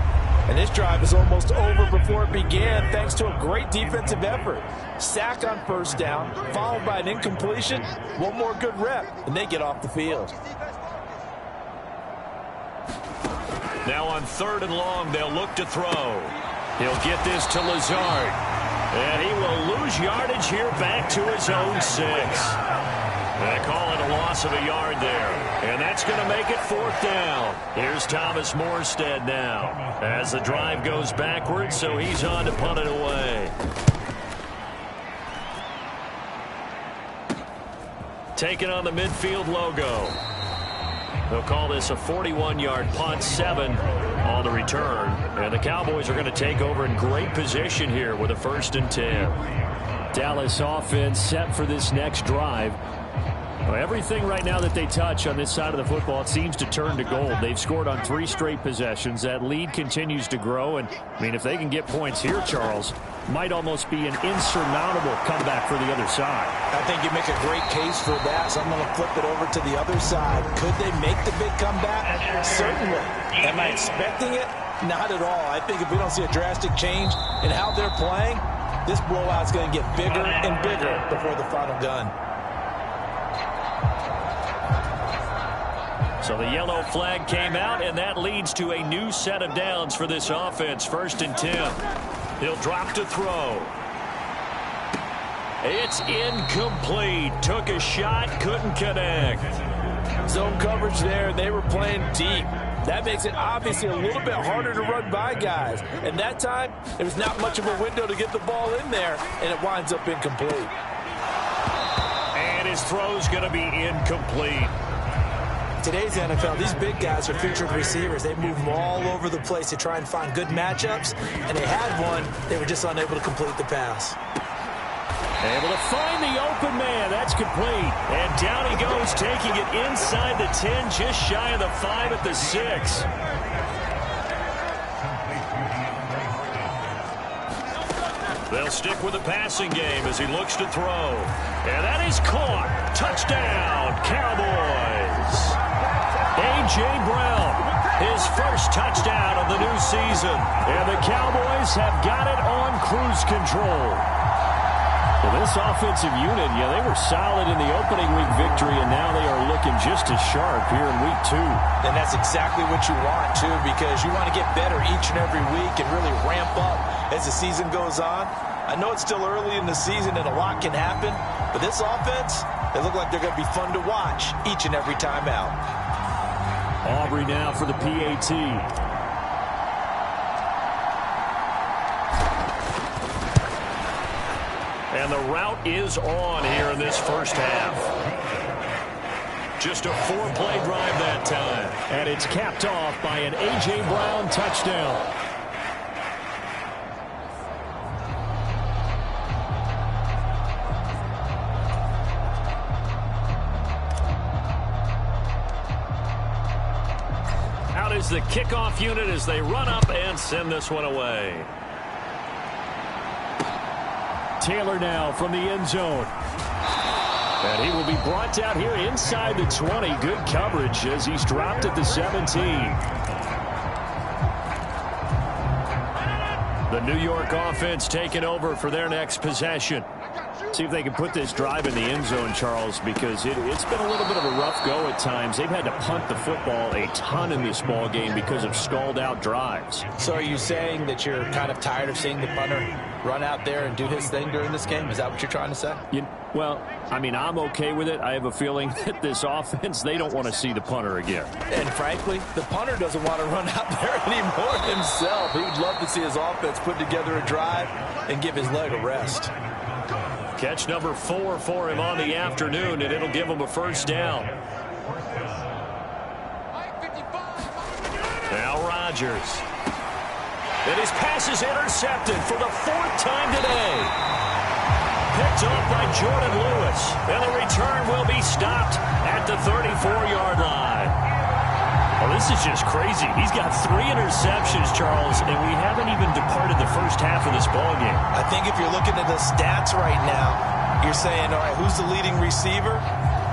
And this drive is almost over before it began thanks to a great defensive effort. Sack on first down, followed by an incompletion. One more good rep, and they get off the field. Now on 3rd and long, they'll look to throw. He'll get this to Lazard. And he will lose yardage here back to his own 6. They call it a loss of a yard there. And that's going to make it 4th down. Here's Thomas Morstead now as the drive goes backwards, so he's on to punt it away. Taking on the midfield logo. They'll call this a 41-yard punt, 7 on the return. And the Cowboys are going to take over in great position here with a 1st and 10. Dallas offense set for this next drive. Well, everything right now that they touch on this side of the football, it seems to turn to gold. They've scored on 3 straight possessions. That lead continues to grow. And, I mean, if they can get points here, Charles, might almost be an insurmountable comeback for the other side. I think you make a great case for that, so I'm going to flip it over to the other side. Could they make the big comeback? Certainly. Am I expecting it? Not at all. I think if we don't see a drastic change in how they're playing, this blowout's going to get bigger and bigger before the final gun. So the yellow flag came out, and that leads to a new set of downs for this offense. 1st and 10. He'll drop to throw. It's incomplete. Took a shot, couldn't connect. Zone coverage there. They were playing deep. That makes it obviously a little bit harder to run by guys. And that time, there was not much of a window to get the ball in there, and it winds up incomplete. And his throw's going to be incomplete. Today's NFL, these big guys are featured receivers. They move them all over the place to try and find good matchups, and they had one. They were just unable to complete the pass. Able to find the open man. That's complete. And down he goes, taking it inside the 10, just shy of the 5 at the 6. They'll stick with the passing game as he looks to throw. And that is caught. Touchdown, Cowboys. A.J. Brown, his first touchdown of the new season. And the Cowboys have got it on cruise control. Well, this offensive unit, they were solid in the opening week victory, and now they are looking just as sharp here in week 2. And that's exactly what you want, too, because you want to get better each and every week and really ramp up as the season goes on. I know it's still early in the season and a lot can happen, but this offense, they look like they're going to be fun to watch each and every time out. Aubrey now for the PAT. And the route is on here in this first half. Just a 4-play drive that time. And it's capped off by an A.J. Brown touchdown. Out is the kickoff unit as they run up and send this one away. Taylor now from the end zone. And he will be brought down here inside the 20. Good coverage as he's dropped at the 17. The New York offense taking over for their next possession. See if they can put this drive in the end zone, Charles, because it's been a little bit of a rough go at times. They've had to punt the football a ton in this ball game because of stalled out drives. So are you saying that you're kind of tired of seeing the punter run out there and do his thing during this game? Is that what you're trying to say? Well, I mean, I'm okay with it. I have a feeling that this offense, they don't want to see the punter again. And frankly, the punter doesn't want to run out there anymore himself. He would love to see his offense put together a drive and give his leg a rest. Catch number 4 for him on the afternoon, and it'll give him a first down. Now Rodgers. And his pass is intercepted for the 4th time today. Picked off by Jordan Lewis, and the return will be stopped at the 34-yard line. Well, this is just crazy. He's got 3 interceptions, Charles, and we haven't even departed the first half of this ballgame. I think if you're looking at the stats right now, you're saying, all right, who's the leading receiver?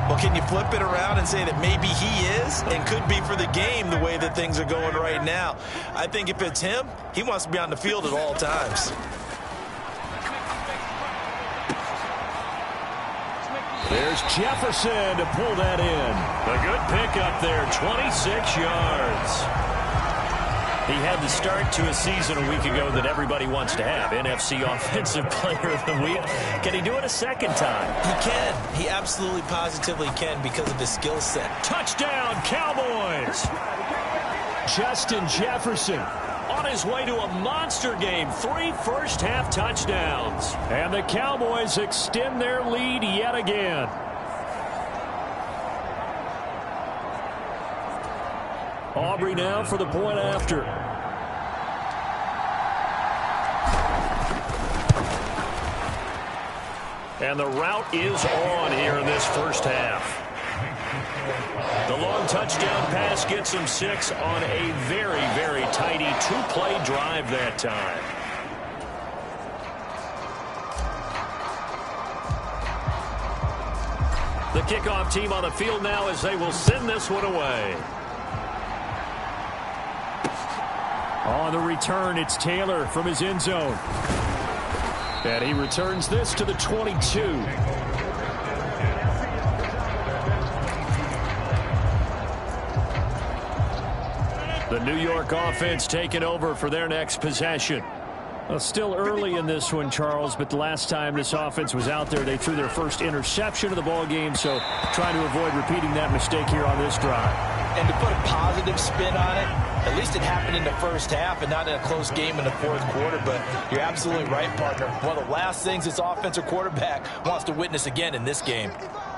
Well, can you flip it around and say that maybe he is and could be for the game the way that things are going right now? I think if it's him, he wants to be on the field at all times. There's Jefferson to pull that in. A good pickup there, 26 yards. He had the start to a season a week ago that everybody wants to have. NFC Offensive Player of the Week. Can he do it a second time? He can. He absolutely positively can because of his skill set. Touchdown, Cowboys! Justin Jefferson on his way to a monster game. 3 first-half touchdowns. And the Cowboys extend their lead yet again. Aubrey now for the point after. And the route is on here in this first half. The long touchdown pass gets him 6 on a very, very tidy 2-play drive that time. The kickoff team on the field now as they will send this one away. On the return, it's Taylor from his end zone. And he returns this to the 22. The New York offense taking over for their next possession. Well, still early in this one, Charles, but the last time this offense was out there, they threw their first interception of the ball game, so trying to avoid repeating that mistake here on this drive. And to put a positive spin on it, at least it happened in the first half and not in a close game in the 4th quarter, but you're absolutely right, partner. One of the last things this offensive quarterback wants to witness again in this game.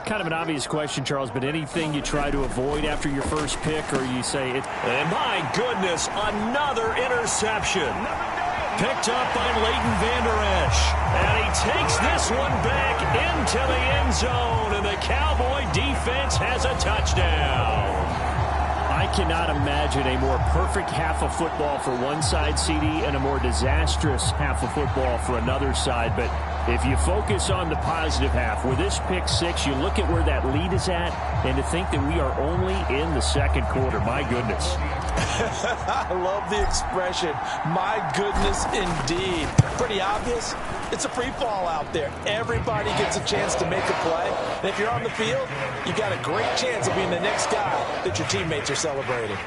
Kind of an obvious question, Charles, but anything you try to avoid after your first pick, or you say it? And my goodness, another interception. Picked up by Leighton Vander Esch. And he takes this one back into the end zone, and the Cowboy defense has a touchdown. I cannot imagine a more perfect half of football for one side, CD, and a more disastrous half of football for another side. But if you focus on the positive half, with this pick 6, you look at where that lead is at, and to think that we are only in the 2nd quarter. My goodness. I love the expression, my goodness indeed. Pretty obvious. It's a free fall out there. Everybody gets a chance to make a play. And if you're on the field, you got a great chance of being the next guy that your teammates are celebrating.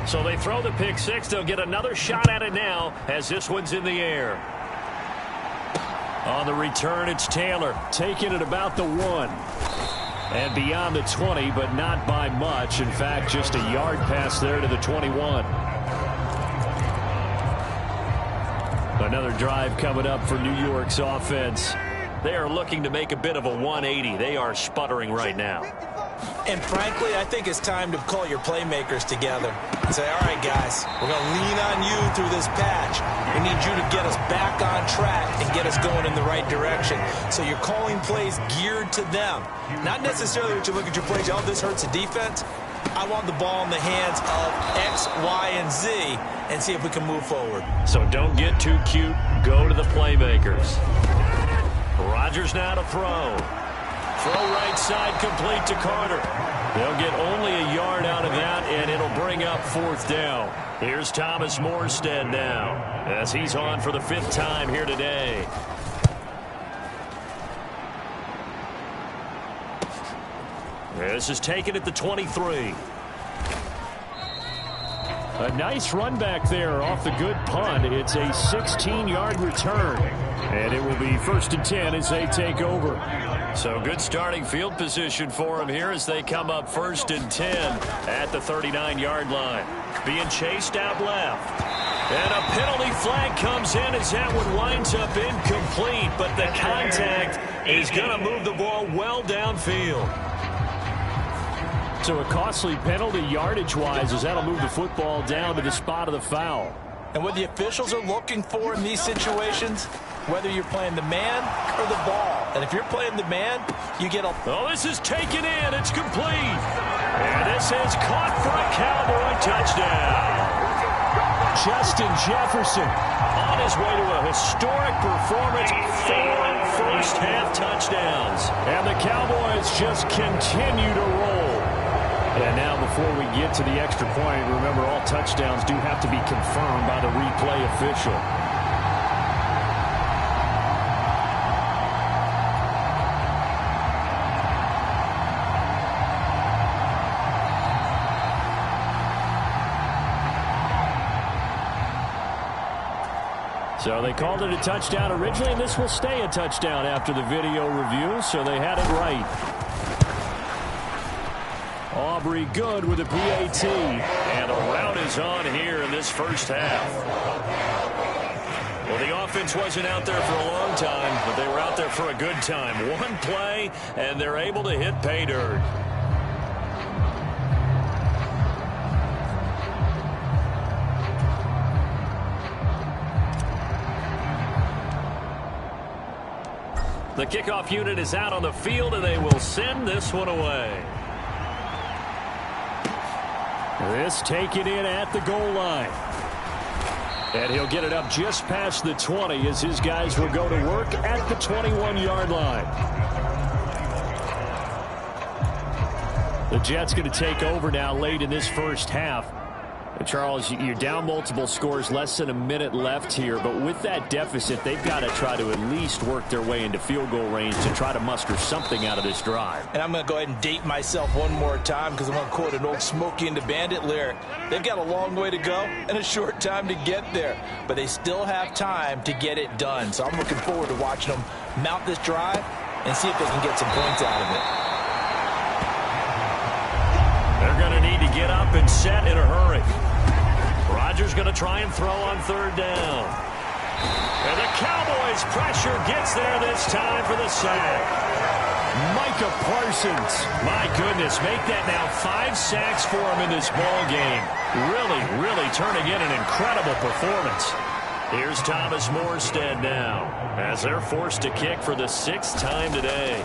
So they throw the pick six. They'll get another shot at it now as this one's in the air. On the return, it's Taylor taking it about the 1. And beyond the 20, but not by much. In fact, just a yard pass there to the 21. Another drive coming up for New York's offense. They are looking to make a bit of a 180. They are sputtering right now. And frankly, I think it's time to call your playmakers together and say, all right, guys, we're going to lean on you through this patch. We need you to get us back on track and get us going in the right direction. So you're calling plays geared to them. Not necessarily when you look at your plays, oh, this hurts the defense. I want the ball in the hands of X, Y, and Z and see if we can move forward. So don't get too cute. Go to the playmakers. Rodgers now to throw. Throw right side complete to Carter. They'll get only a yard out of that, and it'll bring up 4th down. Here's Thomas Morstead now as he's on for the 5th time here today. This is taken at the 23. A nice run back there off the good punt. It's a 16-yard return. And it will be 1st and 10 as they take over. So good starting field position for them here as they come up 1st and 10 at the 39-yard line. Being chased out left. And a penalty flag comes in as that one winds up incomplete. But the contact is going to move the ball well downfield. So a costly penalty yardage-wise as that'll move the football down to the spot of the foul. And what the officials are looking for in these situations, whether you're playing the man or the ball. And if you're playing the man, you get a... Oh, this is taken in. It's complete. And this is caught for a Cowboy touchdown. Justin Jefferson on his way to a historic performance. 4 first-half touchdowns. And the Cowboys just continue to roll. And now before we get to the extra point, remember all touchdowns do have to be confirmed by the replay official. So they called it a touchdown originally, and this will stay a touchdown after the video review, so they had it right. Aubrey good with a PAT. And a rout is on here in this first half. Well, the offense wasn't out there for a long time, but they were out there for a good time. One play, and they're able to hit pay dirt. The kickoff unit is out on the field, and they will send this one away. This taken in at the goal line. And he'll get it up just past the 20 as his guys will go to work at the 21-yard line. The Jets going to take over now late in this first half. Charles, you're down multiple scores, less than a minute left here, but with that deficit, they've got to try to at least work their way into field goal range to try to muster something out of this drive. And I'm going to go ahead and date myself one more time because I'm going to quote an old Smokey and the Bandit lyric. They've got a long way to go and a short time to get there, but they still have time to get it done. So I'm looking forward to watching them mount this drive and see if they can get some points out of it. They're going to need to get up and set in a hurry. Rodgers going to try and throw on 3rd down. And the Cowboys pressure gets there this time for the sack. Micah Parsons, my goodness, make that now 5 sacks for him in this ball game. Really turning in an incredible performance. Here's Thomas Morstead now as they're forced to kick for the 6th time today.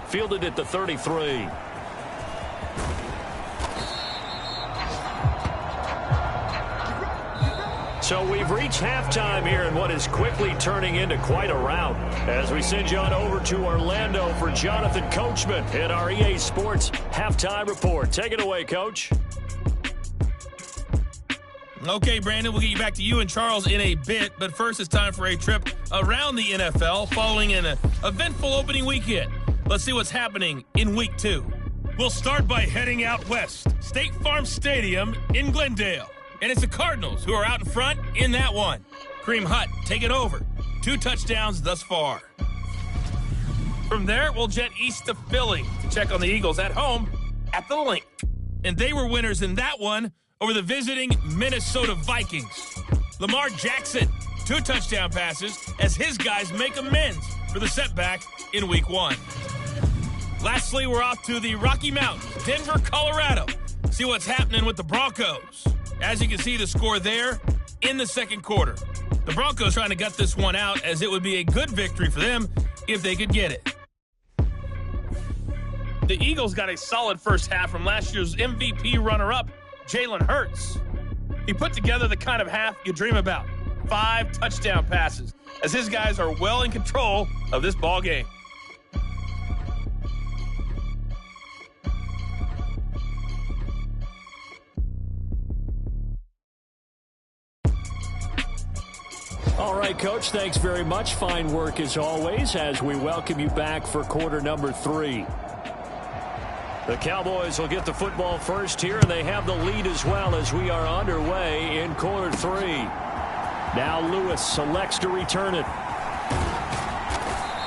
Fielded at the 33. So we've reached halftime here in what is quickly turning into quite a rout as we send you on over to Orlando for Jonathan Coachman in our EA Sports Halftime Report. Take it away, Coach. Okay, Brandon, we'll get you back to you and Charles in a bit, but first it's time for a trip around the NFL following an eventful opening weekend. Let's see what's happening in Week 2. We'll start by heading out west. State Farm Stadium in Glendale. And it's the Cardinals who are out in front in that one. Kareem Hunt, take it over. 2 touchdowns thus far. From there, we'll jet east to Philly to check on the Eagles at home at the Link. And they were winners in that one over the visiting Minnesota Vikings. Lamar Jackson, 2 touchdown passes as his guys make amends for the setback in Week 1. Lastly, we're off to the Rocky Mountains, Denver, Colorado. See what's happening with the Broncos. As you can see, the score there in the second quarter. The Broncos trying to gut this one out, as it would be a good victory for them if they could get it. The Eagles got a solid first half from last year's MVP runner-up, Jalen Hurts. He put together the kind of half you dream about. 5 touchdown passes, as his guys are well in control of this ball game. All right, Coach, thanks very much. Fine work as always as we welcome you back for quarter number 3. The Cowboys will get the football first here, and they have the lead as well as we are underway in quarter 3. Now Lewis selects to return it.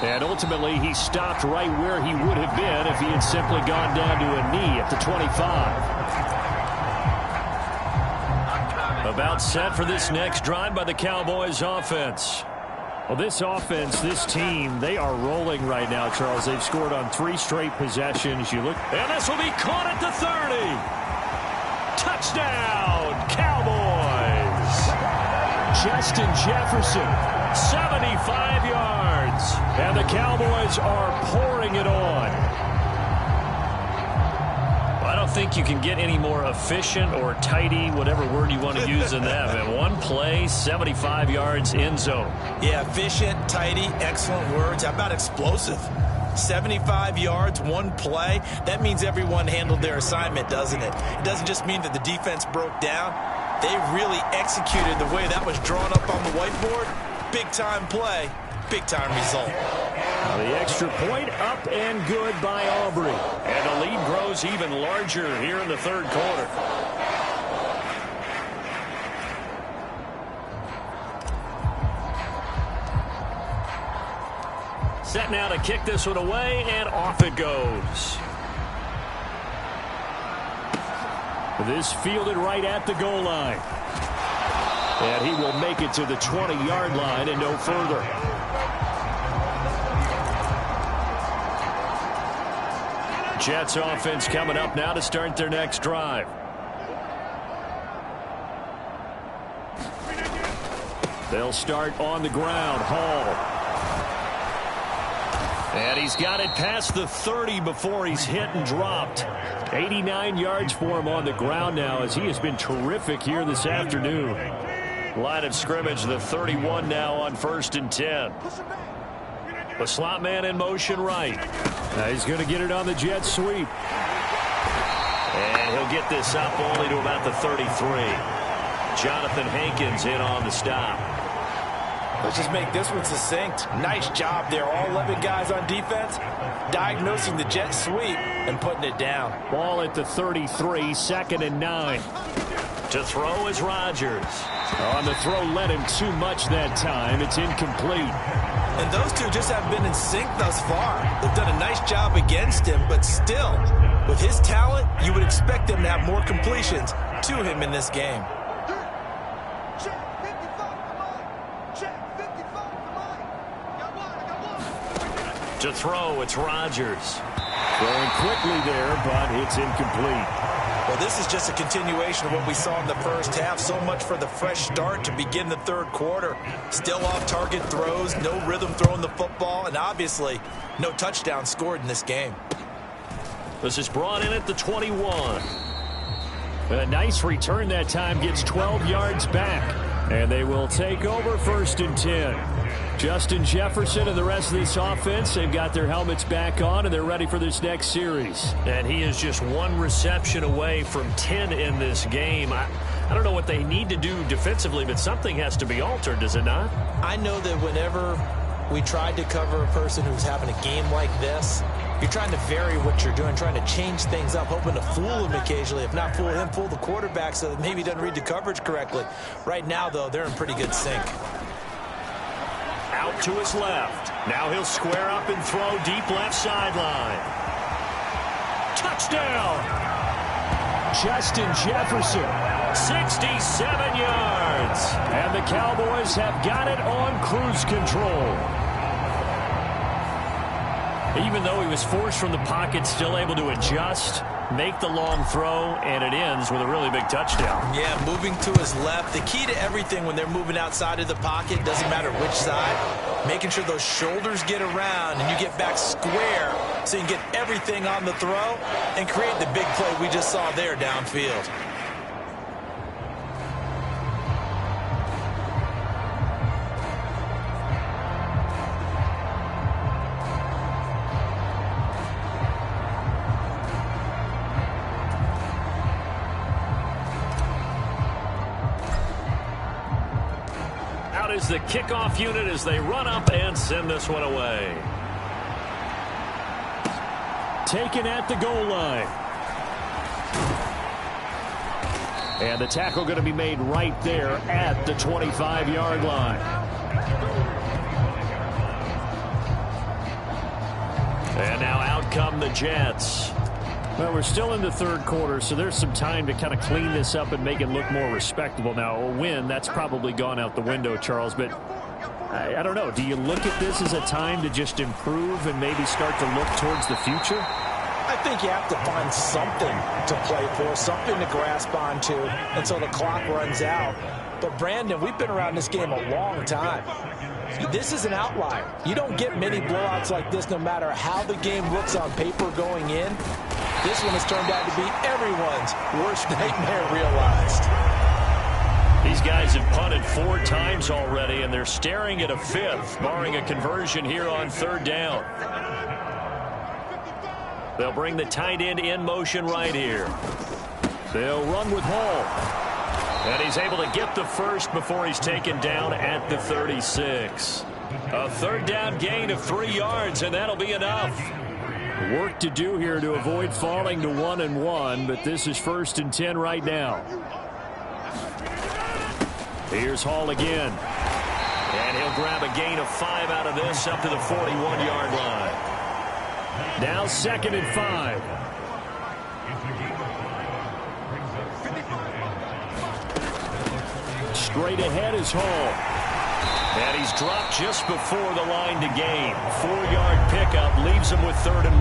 And ultimately, he stopped right where he would have been if he had simply gone down to a knee at the 25. About set for this next drive by the Cowboys offense. Well, this offense, this team, they are rolling right now, Charles. They've scored on 3 straight possessions. You look, and this will be caught at the 30. Touchdown, Cowboys. Justin Jefferson, 75 yards. And the Cowboys are pouring it on. I don't think you can get any more efficient or tidy, whatever word you want to use in that. And one play, 75 yards, end zone. Yeah, efficient, tidy, excellent words. How about explosive? 75 yards, one play. That means everyone handled their assignment, doesn't it? It doesn't just mean that the defense broke down. They really executed the way that was drawn up on the whiteboard. Big-time play, big-time result. The extra point up and good by Aubrey. And the lead grows even larger here in the third quarter. Set now to kick this one away, and off it goes. This fielded right at the goal line. And he will make it to the 20-yard line and no further. Jets offense coming up now to start their next drive. They'll start on the ground. Hall. And he's got it past the 30 before he's hit and dropped. 89 yards for him on the ground now, as he has been terrific here this afternoon. Line of scrimmage, the 31 now on 1st and 10. The slot man in motion right. Now he's going to get it on the jet sweep. And he'll get this up only to about the 33. Jonathan Hankins in on the stop. Let's just make this one succinct. Nice job there. All 11 guys on defense diagnosing the jet sweep and putting it down. Ball at the 33, 2nd and 9. To throw is Rodgers. On the throw, led him too much that time. It's incomplete. And those two just haven't been in sync thus far. They've done a nice job against him, but still, with his talent, you would expect them to have more completions to him in this game. To throw, it's Rodgers. Going quickly there, but it's incomplete. Well, this is just a continuation of what we saw in the first half. So much for the fresh start to begin the third quarter. Still off-target throws, no rhythm throwing the football, and obviously no touchdown scored in this game. This is brought in at the 21. A nice return that time, gets 12 yards back. And they will take over 1st and 10. Justin Jefferson and the rest of this offense, they've got their helmets back on, and they're ready for this next series. And he is just one reception away from 10 in this game. I don't know what they need to do defensively, but something has to be altered, does it not? I know that whenever we tried to cover a person who's having a game like this, You're trying to vary what you're doing, trying to change things up, hoping to fool him occasionally. If not fool him, fool the quarterback so that maybe he doesn't read the coverage correctly. Right now, though, they're in pretty good sync. Out to his left. Now he'll square up and throw deep left sideline. Touchdown! Justin Jefferson, 67 yards. And the Cowboys have got it on cruise control. Even though he was forced from the pocket, still able to adjust, make the long throw, and it ends with a really big touchdown. Yeah, moving to his left. The key to everything when they're moving outside of the pocket, doesn't matter which side, making sure those shoulders get around and you get back square so you can get everything on the throw and create the big play we just saw there downfield. Is the kickoff unit as they run up and send this one away. Taken at the goal line. And the tackle going to be made right there at the 25-yard line. And now out come the Jets. Well, we're still in the third quarter, so there's some time to kind of clean this up and make it look more respectable. Now, a win, that's probably gone out the window, Charles, but I don't know. Do you look at this as a time to just improve and maybe start to look towards the future? I think you have to find something to play for, something to grasp onto until the clock runs out. But, Brandon, we've been around this game a long time. This is an outlier. You don't get many blowouts like this no matter how the game looks on paper going in. This one has turned out to be everyone's worst nightmare realized. These guys have punted 4 times already, and they're staring at a 5th, barring a conversion here on 3rd down. They'll bring the tight end in motion right here. They'll run with Hall. And he's able to get the first before he's taken down at the 36. A 3rd down gain of 3 yards, and that'll be enough. Work to do here to avoid falling to 1-1, but this is 1st and 10 right now. Here's Hall again. And he'll grab a gain of 5 out of this up to the 41-yard line. Now 2nd and 5. Straight ahead is Hall. And he's dropped just before the line to gain. 4-yard pickup leaves him with 3rd and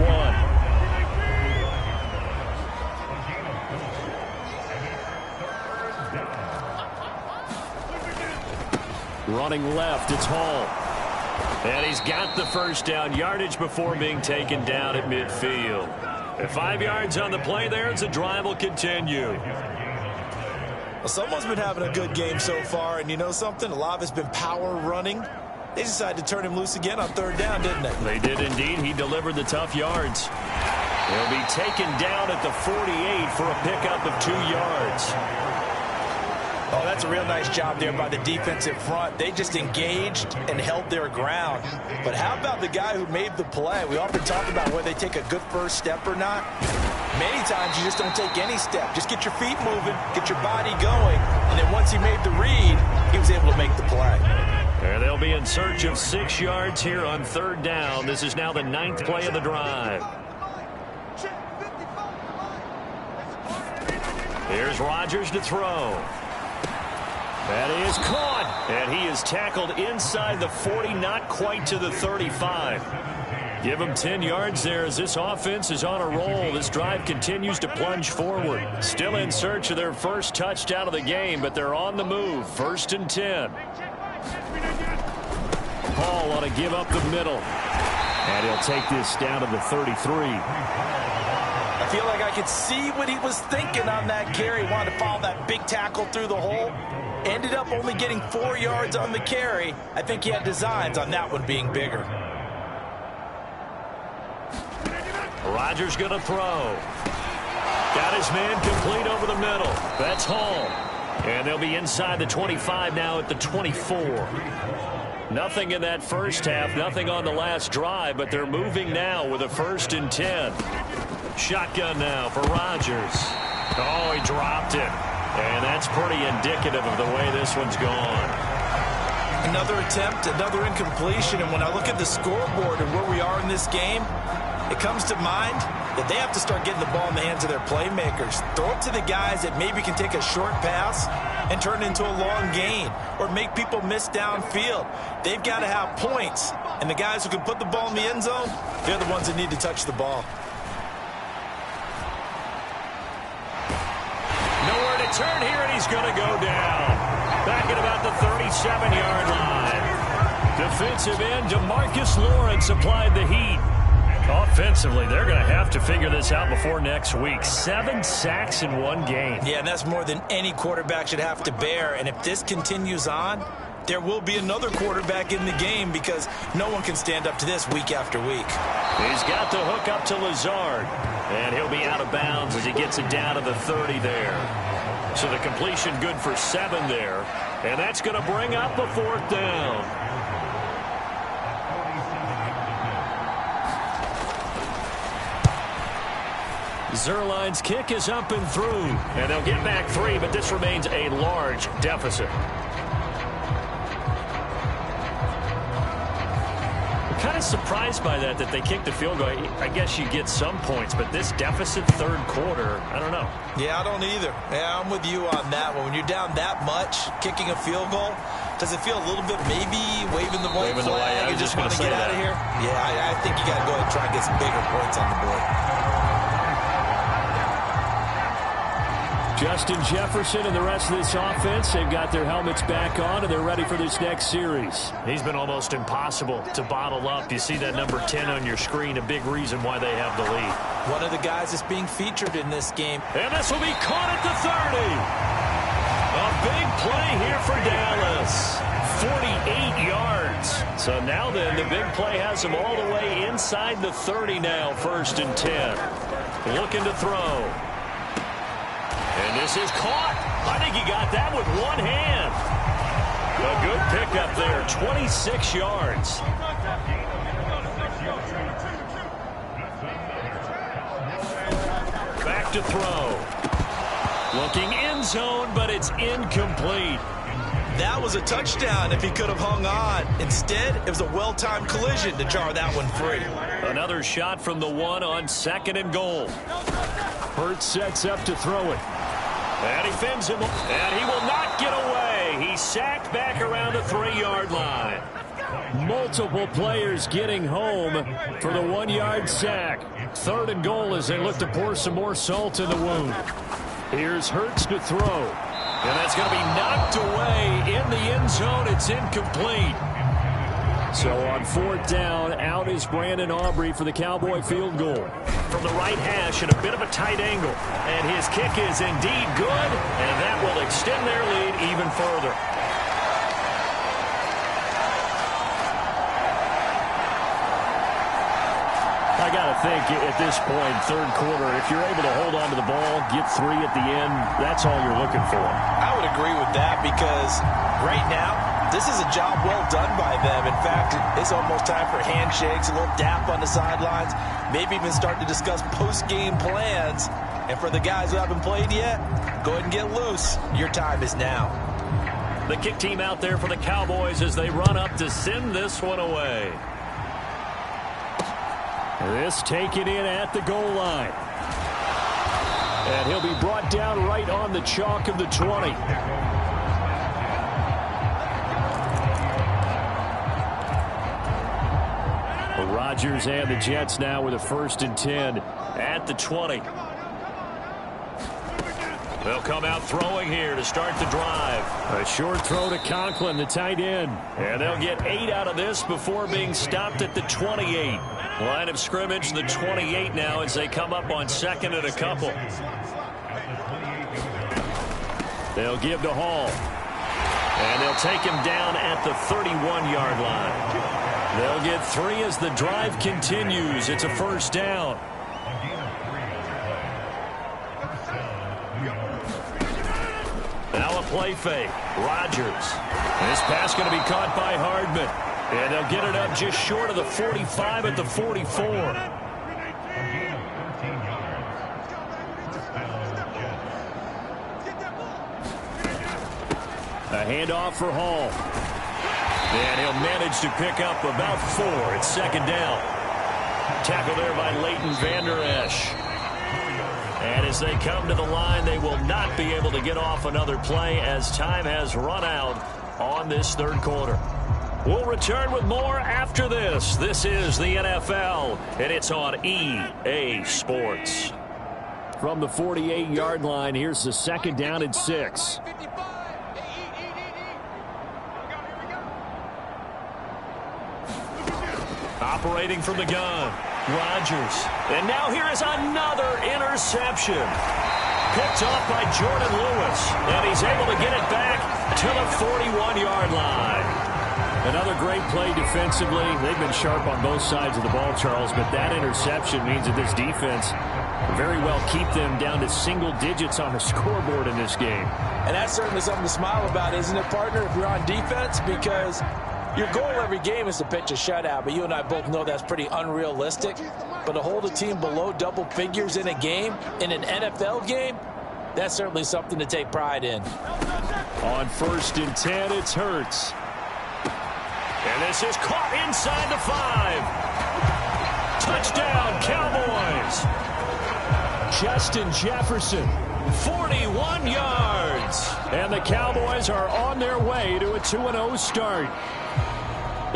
1. Running left, it's Hall. And he's got the first down, yardage before being taken down at midfield. At 5 yards on the play there, as the drive will continue. Well, someone's been having a good game so far, and you know something? A lot of it's been power running. They decided to turn him loose again on 3rd down, didn't they? They did indeed. He delivered the tough yards. He'll be taken down at the 48 for a pickup of 2 yards. Oh, that's a real nice job there by the defensive front. They just engaged and held their ground. But how about the guy who made the play? We often talk about whether they take a good first step or not. Many times you just don't take any step. Just get your feet moving, get your body going, and then once he made the read, he was able to make the play. And they'll be in search of 6 yards here on 3rd down. This is now the 9th play of the drive. Here's Rodgers to throw. That is caught, and he is tackled inside the 40, not quite to the 35. Give him 10 yards there as this offense is on a roll. This drive continues to plunge forward. Still in search of their first touchdown of the game, but they're on the move. 1st and 10. Hall ought to give up the middle. And he'll take this down to the 33. I feel like I could see what he was thinking on that carry. Wanted to follow that big tackle through the hole. Ended up only getting 4 yards on the carry. I think he had designs on that one being bigger. Rodgers going to throw. Got his man complete over the middle. That's Hall. And they'll be inside the 25 now at the 24. Nothing in that first half, nothing on the last drive, but they're moving now with a 1st and 10. Shotgun now for Rodgers. Oh, he dropped it. And that's pretty indicative of the way this one's gone. Another attempt, another incompletion, and when I look at the scoreboard and where we are in this game, it comes to mind that they have to start getting the ball in the hands of their playmakers. Throw it to the guys that maybe can take a short pass and turn it into a long gain or make people miss downfield. They've got to have points, and the guys who can put the ball in the end zone, they're the ones that need to touch the ball. Nowhere to turn here, and he's going to go down. Back at about the 37-yard line. Defensive end DeMarcus Lawrence applied the heat. Offensively, they're going to have to figure this out before next week. 7 sacks in one game. Yeah, and that's more than any quarterback should have to bear. And if this continues on, there will be another quarterback in the game because no one can stand up to this week after week. He's got the hook up to Lazard. And he'll be out of bounds as he gets it down to the 30 there. So the completion good for 7 there. And that's going to bring up a 4th down. Zerline's kick is up and through. And they'll get back 3, but this remains a large deficit. Kind of surprised by that they kicked the field goal. I guess you get some points, but this deficit 3rd quarter, I don't know. Yeah, I don't either. Yeah, I'm with you on that one. When you're down that much, kicking a field goal, does it feel a little bit maybe waving the white flag and just want to get out of here? Yeah, I think you got to go ahead and try and get some bigger points on the board. Justin Jefferson and the rest of this offense, they've got their helmets back on, and they're ready for this next series. He's been almost impossible to bottle up. You see that number 10 on your screen, a big reason why they have the lead. One of the guys that's being featured in this game. And this will be caught at the 30. A big play here for Dallas. 48 yards. So now then, the big play has them all the way inside the 30 now, 1st and 10. Looking to throw. And this is caught. I think he got that with one hand. A good pickup there, 26 yards. Back to throw. Looking end zone, but it's incomplete. That was a touchdown if he could have hung on. Instead, it was a well-timed collision to jar that one free. Another shot from the 1 on 2nd and goal. Hurts sets up to throw it. And he fins him, and he will not get away. He's sacked back around the 3-yard line. Multiple players getting home for the 1-yard sack. 3rd and goal as they look to pour some more salt in the wound. Here's Hurts to throw. And that's going to be knocked away in the end zone. It's incomplete. So on 4th down, out is Brandon Aubrey for the Cowboy field goal. From the right hash at a bit of a tight angle. And his kick is indeed good, and that will extend their lead even further. I got to think at this point, 3rd quarter, if you're able to hold on to the ball, get 3 at the end, that's all you're looking for. I would agree with that because right now, this is a job well done by them. In fact, it's almost time for handshakes, a little dap on the sidelines, maybe even start to discuss post-game plans. And for the guys who haven't played yet, go ahead and get loose. Your time is now. The kick team out there for the Cowboys as they run up to send this one away. This taken in at the goal line. And he'll be brought down right on the chalk of the 20. Rodgers and the Jets now with a 1st and 10 at the 20. They'll come out throwing here to start the drive. A short throw to Conklin, the tight end. And they'll get 8 out of this before being stopped at the 28. Line of scrimmage, the 28 now as they come up on 2nd and a couple. They'll give to Hall. And they'll take him down at the 31-yard line. They'll get 3 as the drive continues. It's a 1st down. Now a play fake. Rodgers. This pass going to be caught by Hardman. And they'll get it up just short of the 45 at the 44. A handoff for Hall. And he'll manage to pick up about 4. It's second down. Tackle there by Leighton Vander Esch. And as they come to the line, they will not be able to get off another play as time has run out on this third quarter. We'll return with more after this. This is the NFL, and it's on EA Sports. From the 48-yard line, here's the second down and 6. Operating from the gun, Rodgers. And now here is another interception. Picked off by Jordan Lewis. And he's able to get it back to the 41-yard line. Another great play defensively. They've been sharp on both sides of the ball, Charles, but that interception means that this defense very well keep them down to single digits on the scoreboard in this game. And that's certainly something to smile about, isn't it, partner, if you're on defense? Because your goal every game is to pitch a shutout, but you and I both know that's pretty unrealistic. But to hold a team below double figures in a game, in an NFL game, that's certainly something to take pride in. On 1st and 10, it's Hurts. And this is caught inside the 5. Touchdown, Cowboys. Justin Jefferson, 41 yards. And the Cowboys are on their way to a 2-0 start.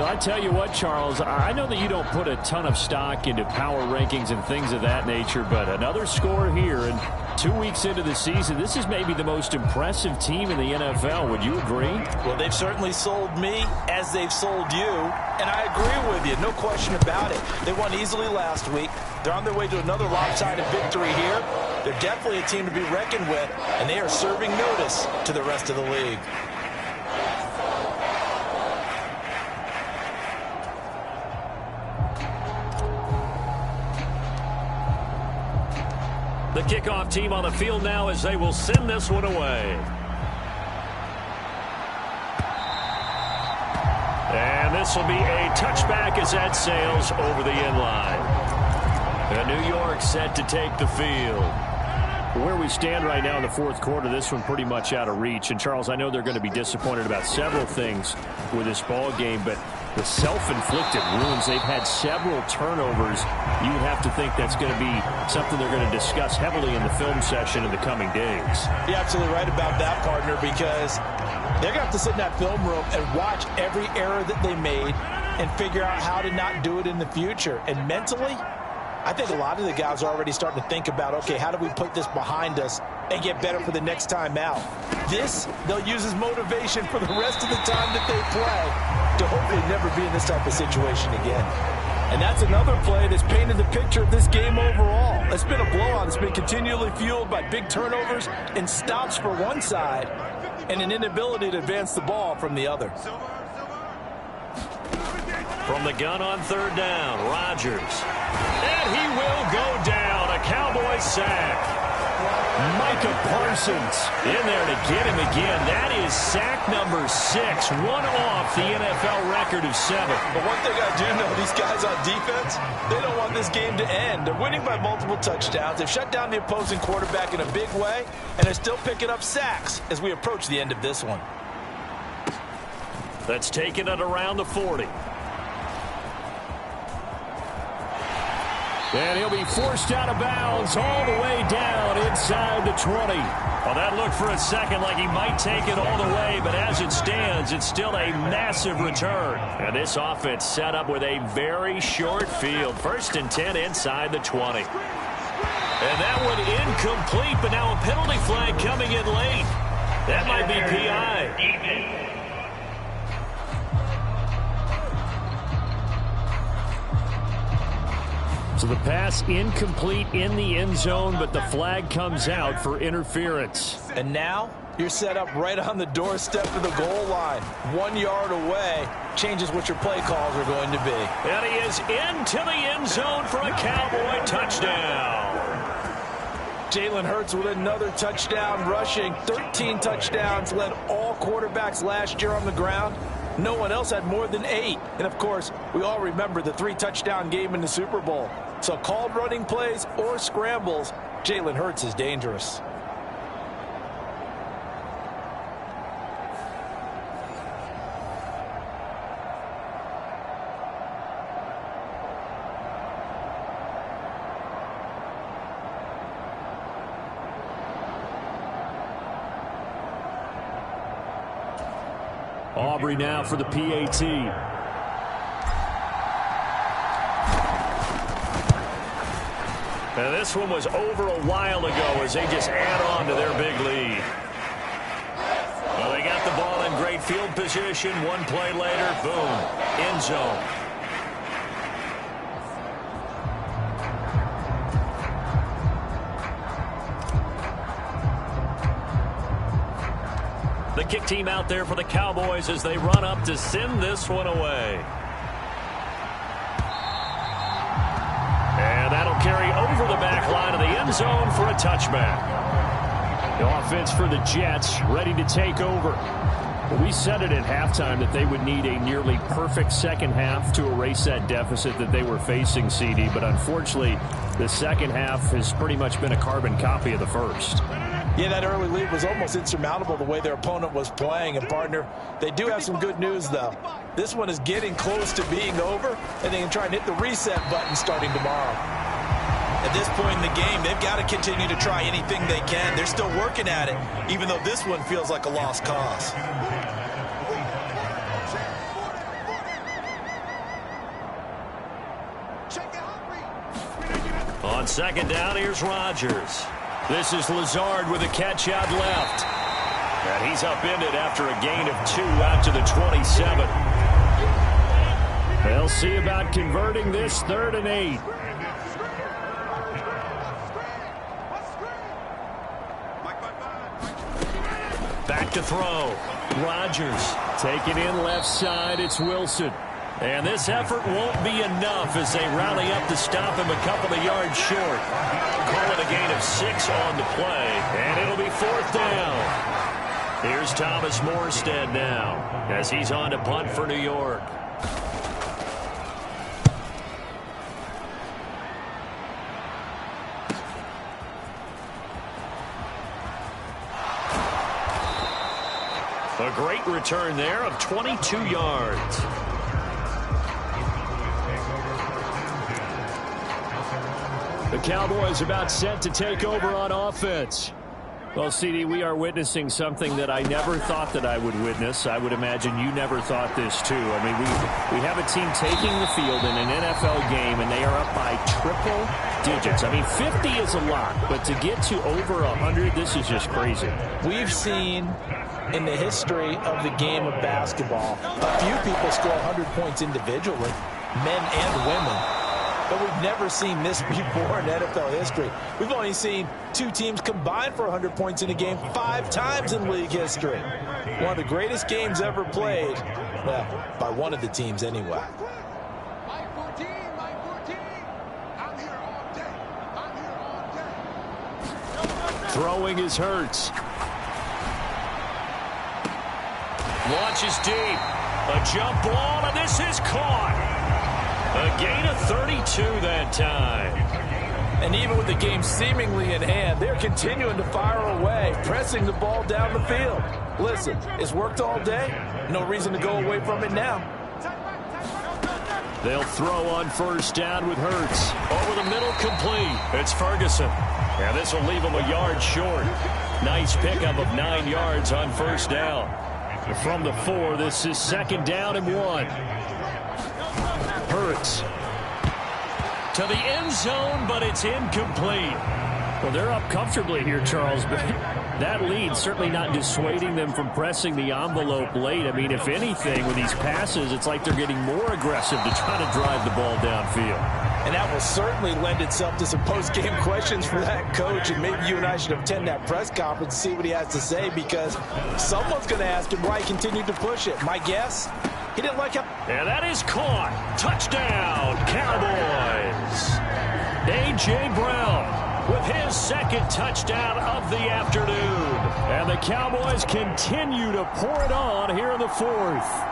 I tell you what, Charles, I know that you don't put a ton of stock into power rankings and things of that nature, but another score here, and 2 weeks into the season, this is maybe the most impressive team in the NFL. Would you agree? Well, they've certainly sold me as they've sold you, and I agree with you, no question about it. They won easily last week. They're on their way to another lopsided victory here. They're definitely a team to be reckoned with, and they are serving notice to the rest of the league. The kickoff team on the field now as they will send this one away. And this will be a touchback as that sails over the end line. And New York set to take the field. Where we stand right now in the fourth quarter, this one pretty much out of reach. And, Charles, I know they're going to be disappointed about several things with this ball game, but the self-inflicted wounds, they've had several turnovers. You would have to think that's going to be something they're going to discuss heavily in the film session in the coming days. You're absolutely right about that, partner, because they're going to have to sit in that film room and watch every error that they made and figure out how to not do it in the future. And mentally, I think a lot of the guys are already starting to think about, okay, how do we put this behind us and get better for the next time out? This, they'll use as motivation for the rest of the time that they play to hopefully never be in this type of situation again. And that's another play that's painted the picture of this game overall. It's been a blowout. It's been continually fueled by big turnovers and stops for one side and an inability to advance the ball from the other. From the gun on 3rd down, Rodgers. And he will go down. A Cowboy sack. Micah Parsons in there to get him again. That is sack number 6, one off the NFL record of 7. But one thing I do know, these guys on defense, they don't want this game to end. They're winning by multiple touchdowns. They've shut down the opposing quarterback in a big way, and they're still picking up sacks as we approach the end of this one. That's taken it around the 40. And he'll be forced out of bounds all the way down inside the 20. Well, that looked for a second like he might take it all the way, but as it stands, it's still a massive return. And this offense set up with a very short field. 1st and 10 inside the 20. And that one incomplete, but now a penalty flag coming in late. That might be PI. So the pass incomplete in the end zone, but the flag comes out for interference. And now you're set up right on the doorstep of the goal line. 1 yard away changes what your play calls are going to be. And he is into the end zone for a Cowboy touchdown. Jalen Hurts with another touchdown rushing. 13 touchdowns, led all quarterbacks last year on the ground. No one else had more than 8. And, of course, we all remember the 3-touchdown game in the Super Bowl. So called running plays or scrambles, Jalen Hurts is dangerous. Aubrey now for the PAT. Now this one was over a while ago as they just add on to their big lead. Well, they got the ball in great field position. One play later, boom, end zone. The kick team out there for the Cowboys as they run up to send this one away. And that'll carry over the back line of the end zone for a touchback. The offense for the Jets ready to take over. Well, we said it at halftime that they would need a nearly perfect second half to erase that deficit that they were facing, CD. But unfortunately, the second half has pretty much been a carbon copy of the first. Yeah, that early lead was almost insurmountable the way their opponent was playing. And, partner, they do have some good news, though. This one is getting close to being over, and they can try and hit the reset button starting tomorrow. At this point in the game, they've got to continue to try anything they can. They're still working at it, even though this one feels like a lost cause. On second down, here's Rodgers. This is Lazard with a catch out left. And he's upended after a gain of 2 out to the 27. They'll see about converting this 3rd and 8. Back to throw. Rodgers taking in left side. It's Wilson. And this effort won't be enough as they rally up to stop him a couple of yards short. Call it a gain of 6 on the play, and it'll be 4th down. Here's Thomas Morstead now as he's on to punt for New York. A great return there of 22 yards. The Cowboys about set to take over on offense. Well, CD, we are witnessing something that I never thought that I would witness. I would imagine you never thought this, too. I mean, we have a team taking the field in an NFL game, and they are up by triple digits. I mean, 50 is a lot, but to get to over 100, this is just crazy. We've seen in the history of the game of basketball a few people score 100 points individually, men and women. But we've never seen this before in NFL history. We've only seen 2 teams combine for 100 points in a game 5 times in league history. One of the greatest games ever played, well, by one of the teams anyway. Throwing is Hurts. Launches deep. A jump ball, and this is caught. A gain of 32 that time. And even with the game seemingly in hand, they're continuing to fire away, pressing the ball down the field. Listen, it's worked all day. No reason to go away from it now. They'll throw on 1st down with Hurts. Over the middle, complete. It's Ferguson. And this will leave him a yard short. Nice pickup of 9 yards on 1st down. From the 4, this is 2nd down and 1. Hurts to the end zone, but it's incomplete. Well, they're up comfortably here, Charles, but that lead certainly not dissuading them from pressing the envelope late. I mean, if anything, with these passes, it's like they're getting more aggressive to try to drive the ball downfield. And that will certainly lend itself to some post-game questions for that coach, and maybe you and I should attend that press conference and see what he has to say, because someone's going to ask him why he continued to push it. My guess, he didn't like it. And that is caught. Touchdown, Cowboys. A.J. Brown with his 2nd touchdown of the afternoon. And the Cowboys continue to pour it on here in the 4th.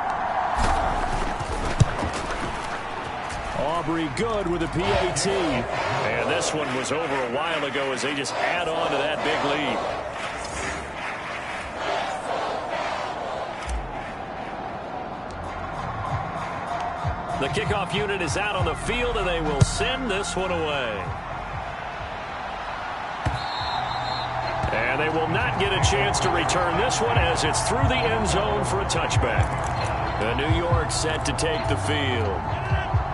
Aubrey good with a PAT. And this one was over a while ago as they just add on to that big lead. The kickoff unit is out on the field, and they will send this one away. And they will not get a chance to return this one as it's through the end zone for a touchback. The New York set to take the field.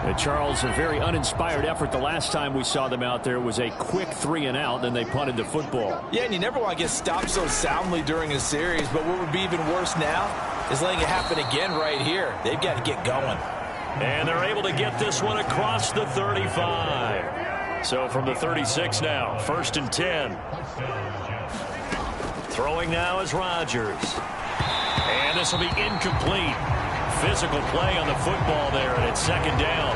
And Charles, a very uninspired effort. The last time we saw them out there was a quick 3-and-out, then they punted the football. Yeah, and you never want to get stopped so soundly during a series, but what would be even worse now is letting it happen again right here. They've got to get going. And they're able to get this one across the 35. So from the 36 now, 1st and 10. Throwing now is Rodgers. And this will be incomplete. Physical play on the football there, and it's 2nd down.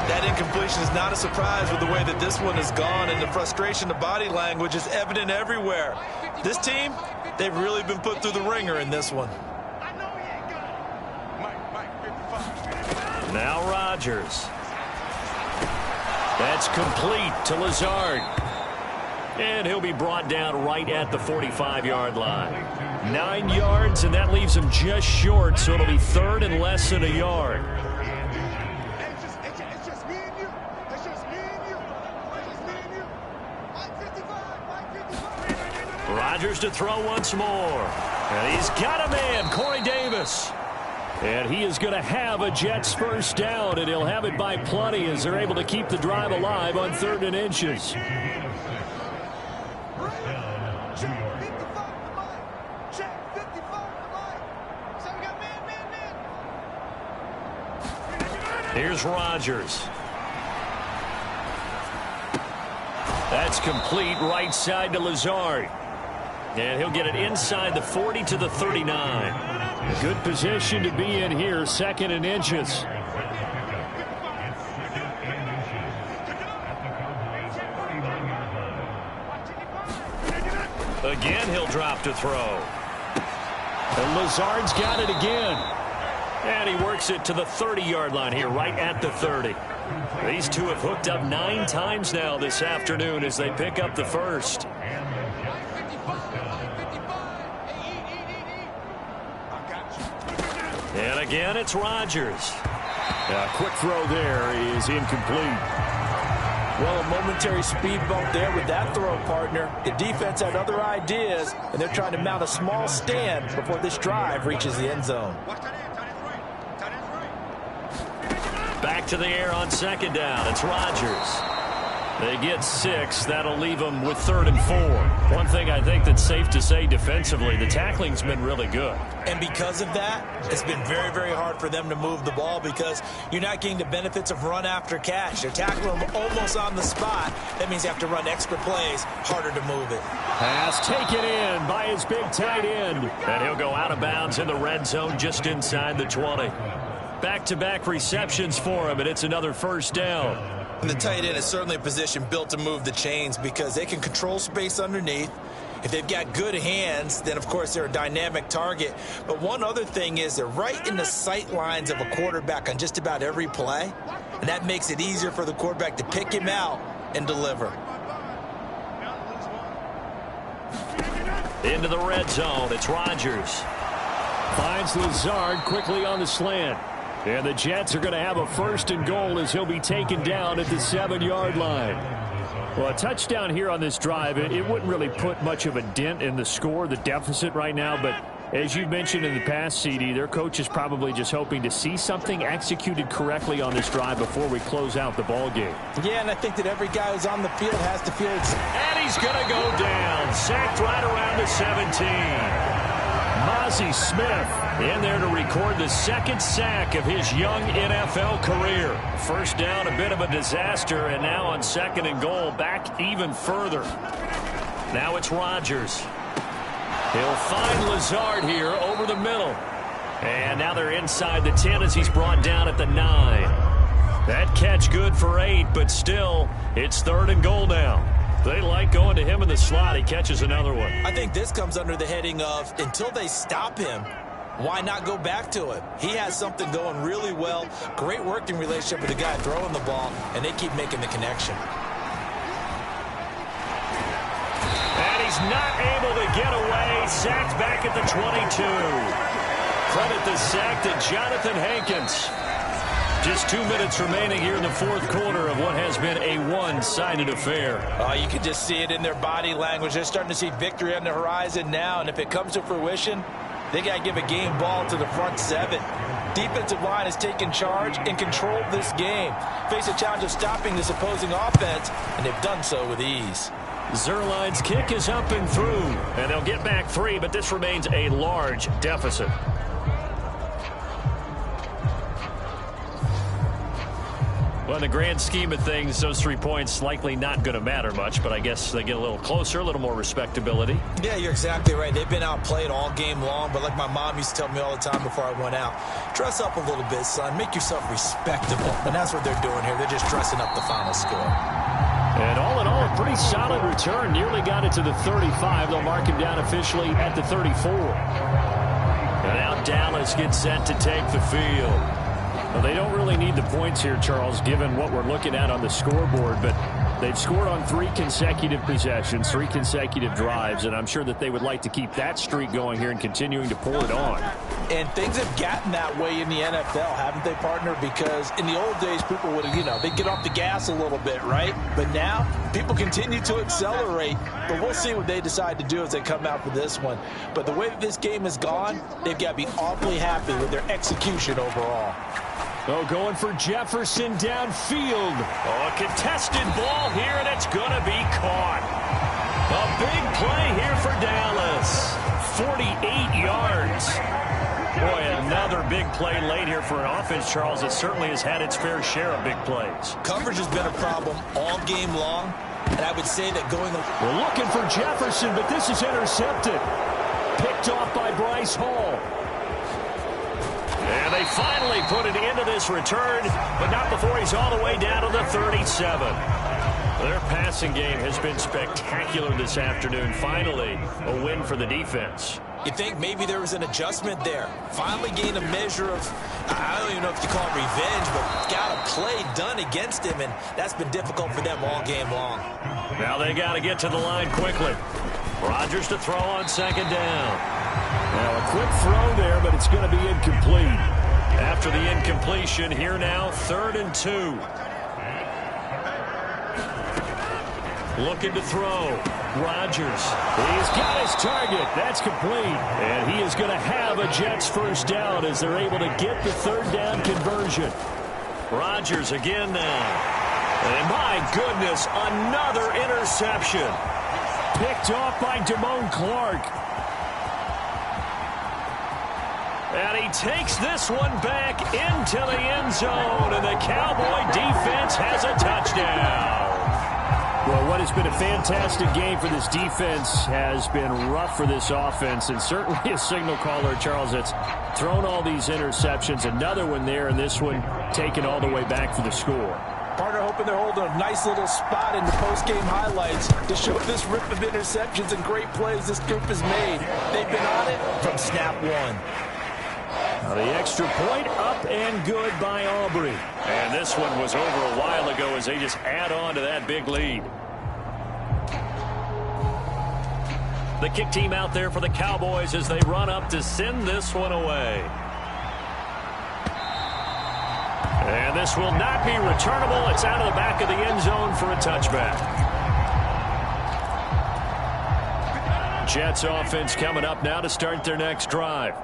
That incompletion is not a surprise with the way that this one has gone, and the frustration, the body language is evident everywhere. This team, they've really been put through the ringer in this one. Now Rodgers. That's complete to Lazard. And he'll be brought down right at the 45-yard line. 9 yards, and that leaves him just short, so it'll be 3rd and less than a yard. Rodgers to throw once more. And he's got a man, Corey Davis. And he is going to have a Jets 1st down, and he'll have it by plenty as they're able to keep the drive alive on 3rd and inches. Here's Rodgers. That's complete right side to Lazard. And he'll get it inside the 40 to the 39. Good position to be in here, 2nd and inches. Again, he'll drop to throw. And Lazard's got it again. And he works it to the 30-yard line here, right at the 30. These two have hooked up 9 times now this afternoon as they pick up the 1st. And again, it's Rodgers. A quick throw there is incomplete. Well, a momentary speed bump there with that throw, partner. The defense had other ideas, and they're trying to mount a small stand before this drive reaches the end zone. Back to the air on 2nd down. It's Rodgers. They get 6. That'll leave them with 3rd and 4. One thing I think that's safe to say defensively, the tackling's been really good. And because of that, it's been very, very hard for them to move the ball because you're not getting the benefits of run after catch. They're tackling them almost on the spot. That means you have to run extra plays, harder to move it. Pass taken in by his big tight end. And he'll go out of bounds in the red zone just inside the 20. Back-to-back receptions for him, and it's another 1st down. And the tight end is certainly a position built to move the chains because they can control space underneath. If they've got good hands, then, of course, they're a dynamic target. But one other thing is they're right in the sight lines of a quarterback on just about every play, and that makes it easier for the quarterback to pick him out and deliver. Into the red zone, it's Rodgers. Finds Lazard quickly on the slant. And the Jets are going to have a 1st and goal as he'll be taken down at the 7-yard line. Well, a touchdown here on this drive, it wouldn't really put much of a dent in the score, the deficit right now. But as you mentioned in the past, CD, their coach is probably just hoping to see something executed correctly on this drive before we close out the ball game. Yeah, and I think that every guy who's on the field has to feel it's... And he's going to go down. Sacked right around the 17. Mozzie Smith in there to record the 2nd sack of his young NFL career. 1st down, a bit of a disaster, and now on 2nd and goal, back even further. Now it's Rodgers. He'll find Lazard here over the middle. And now they're inside the 10 as he's brought down at the 9. That catch good for 8, but still, it's 3rd and goal now. They like going to him in the slot. He catches another one. I think this comes under the heading of until they stop him, why not go back to it? He has something going really well. Great working relationship with the guy throwing the ball, and they keep making the connection. And he's not able to get away. Sacked back at the 22. Credit the sack to Jonathan Hankins. Just 2 minutes remaining here in the fourth quarter of what has been a one-sided affair. You can just see it in their body language. They're starting to see victory on the horizon now, and if it comes to fruition, they got to give a game ball to the front seven. Defensive line has taken charge and controlled this game. Face a challenge of stopping this opposing offense, and they've done so with ease. Zerline's kick is up and through, and they'll get back 3, but this remains a large deficit. Well, in the grand scheme of things, those 3 points likely not going to matter much, but I guess they get a little closer, a little more respectability. Yeah, you're exactly right. They've been outplayed all game long, but like my mom used to tell me all the time before I went out, dress up a little bit, son. Make yourself respectable. And that's what they're doing here. They're just dressing up the final score. And all in all, a pretty solid return. Nearly got it to the 35. They'll mark him down officially at the 34. And now Dallas gets set to take the field. Well, they don't really need the points here, Charles, given what we're looking at on the scoreboard, but they've scored on 3 consecutive possessions, 3 consecutive drives, and I'm sure that they would like to keep that streak going here and continuing to pour it on. And things have gotten that way in the NFL, haven't they, partner? Because in the old days, people would, they'd get off the gas a little bit, right? But now, people continue to accelerate, but we'll see what they decide to do as they come out for this one. But the way that this game has gone, they've got to be awfully happy with their execution overall. Oh, going for Jefferson downfield. Oh, a contested ball here, and it's going to be caught. A big play here for Dallas. 48 yards. Boy, another big play late here for an offense, Charles, that certainly has had its fair share of big plays. Coverage has been a problem all game long, and I would say that going... We're looking for Jefferson, but this is intercepted. Picked off by Bryce Hall. And they finally put it into this return, but not before he's all the way down to the 37. Their passing game has been spectacular this afternoon. Finally, a win for the defense. You think maybe there was an adjustment there. Finally gained a measure of, I don't even know if you call it revenge, but got a play done against him, and that's been difficult for them all game long. Now they got to get to the line quickly. Rodgers to throw on second down. Now a quick throw there, but it's going to be incomplete. After the incompletion, here now, 3rd and 2. Looking to throw. Rodgers. He's got his target. That's complete. And he is going to have a Jets first down as they're able to get the 3rd down conversion. Rodgers again now. And my goodness, another interception. Picked off by Damone Clark. And he takes this one back into the end zone, and the Cowboy defense has a touchdown. Well, what has been a fantastic game for this defense has been rough for this offense, and certainly a signal caller, Charles, that's thrown all these interceptions. Another one there, and this one taken all the way back for the score. Partner hoping they're holding a nice little spot in the post-game highlights to show this rip of interceptions and great plays this group has made. They've been on it from snap one. Now the extra point up and good by Aubrey. And this one was over a while ago as they just add on to that big lead. The kick team out there for the Cowboys as they run up to send this one away. And this will not be returnable. It's out of the back of the end zone for a touchback. Jets offense coming up now to start their next drive.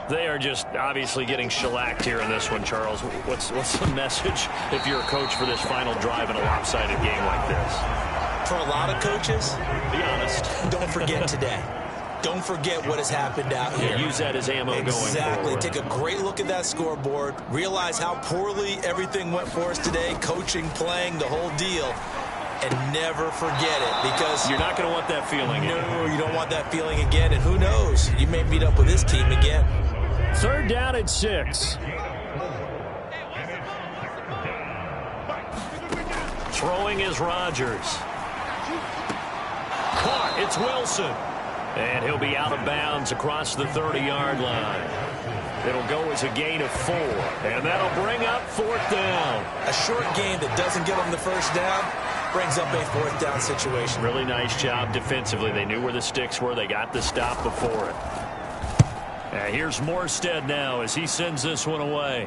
They are just obviously getting shellacked here in this one, Charles. What's the message if you're a coach for this final drive in a lopsided game like this? For a lot of coaches, be honest. Don't forget today. Don't forget what has happened out here. Use that as ammo going forward. Exactly. Take a great look at that scoreboard. Realize how poorly everything went for us today. Coaching, playing, the whole deal. And never forget it, because you're not going to want that feeling again. No, you don't want that feeling again. And who knows? You may meet up with this team again. 3rd down and 6. Throwing is Rodgers. Caught. It's Wilson. And he'll be out of bounds across the 30-yard line. It'll go as a gain of 4, and that'll bring up 4th down. A short gain that doesn't get them the first down brings up a 4th down situation. Really nice job defensively. They knew where the sticks were. They got the stop before it. And here's Morstead now as he sends this one away.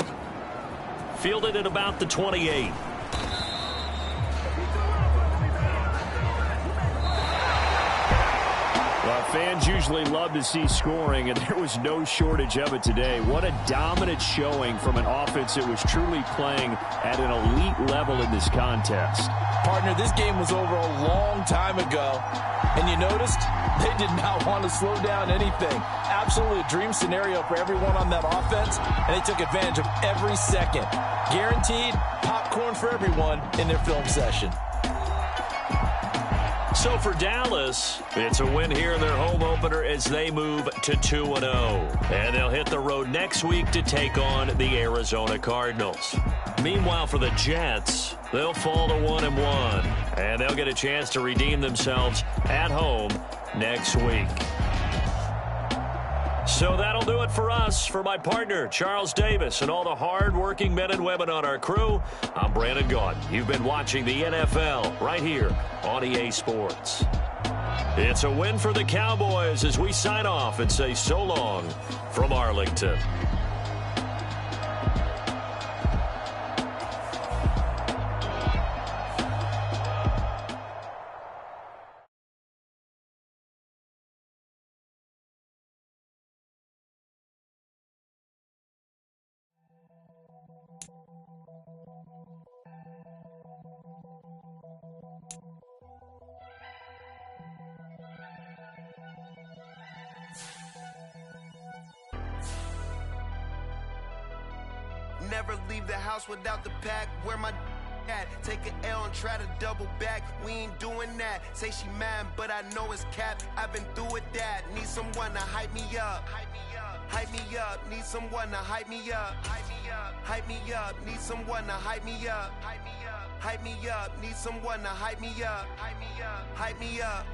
Fielded at about the 28. Well, fans usually love to see scoring, and there was no shortage of it today. What a dominant showing from an offense that was truly playing at an elite level in this contest. Partner, this game was over a long time ago, and you noticed they did not want to slow down anything. Absolutely a dream scenario for everyone on that offense, and they took advantage of every second. Guaranteed popcorn for everyone in their film session. So for Dallas, it's a win here in their home opener as they move to 2-0. And they'll hit the road next week to take on the Arizona Cardinals. Meanwhile, for the Jets, they'll fall to 1-1. And they'll get a chance to redeem themselves at home next week. So that'll do it for us. For my partner, Charles Davis, and all the hard-working men and women on our crew, I'm Brandon Gaudin. You've been watching the NFL right here on EA Sports. It's a win for the Cowboys as we sign off and say so long from Arlington. Never leave the house without the pack. Where my at? Take an L and try to double back. We ain't doing that. Say she mad, but I know it's cap. I've been through with that. Need someone to hype me up. Hype me up. Need someone to hype me up. Hype me up. Need someone to hype me up. Hype me up. Need someone to hype me up. Hype me up.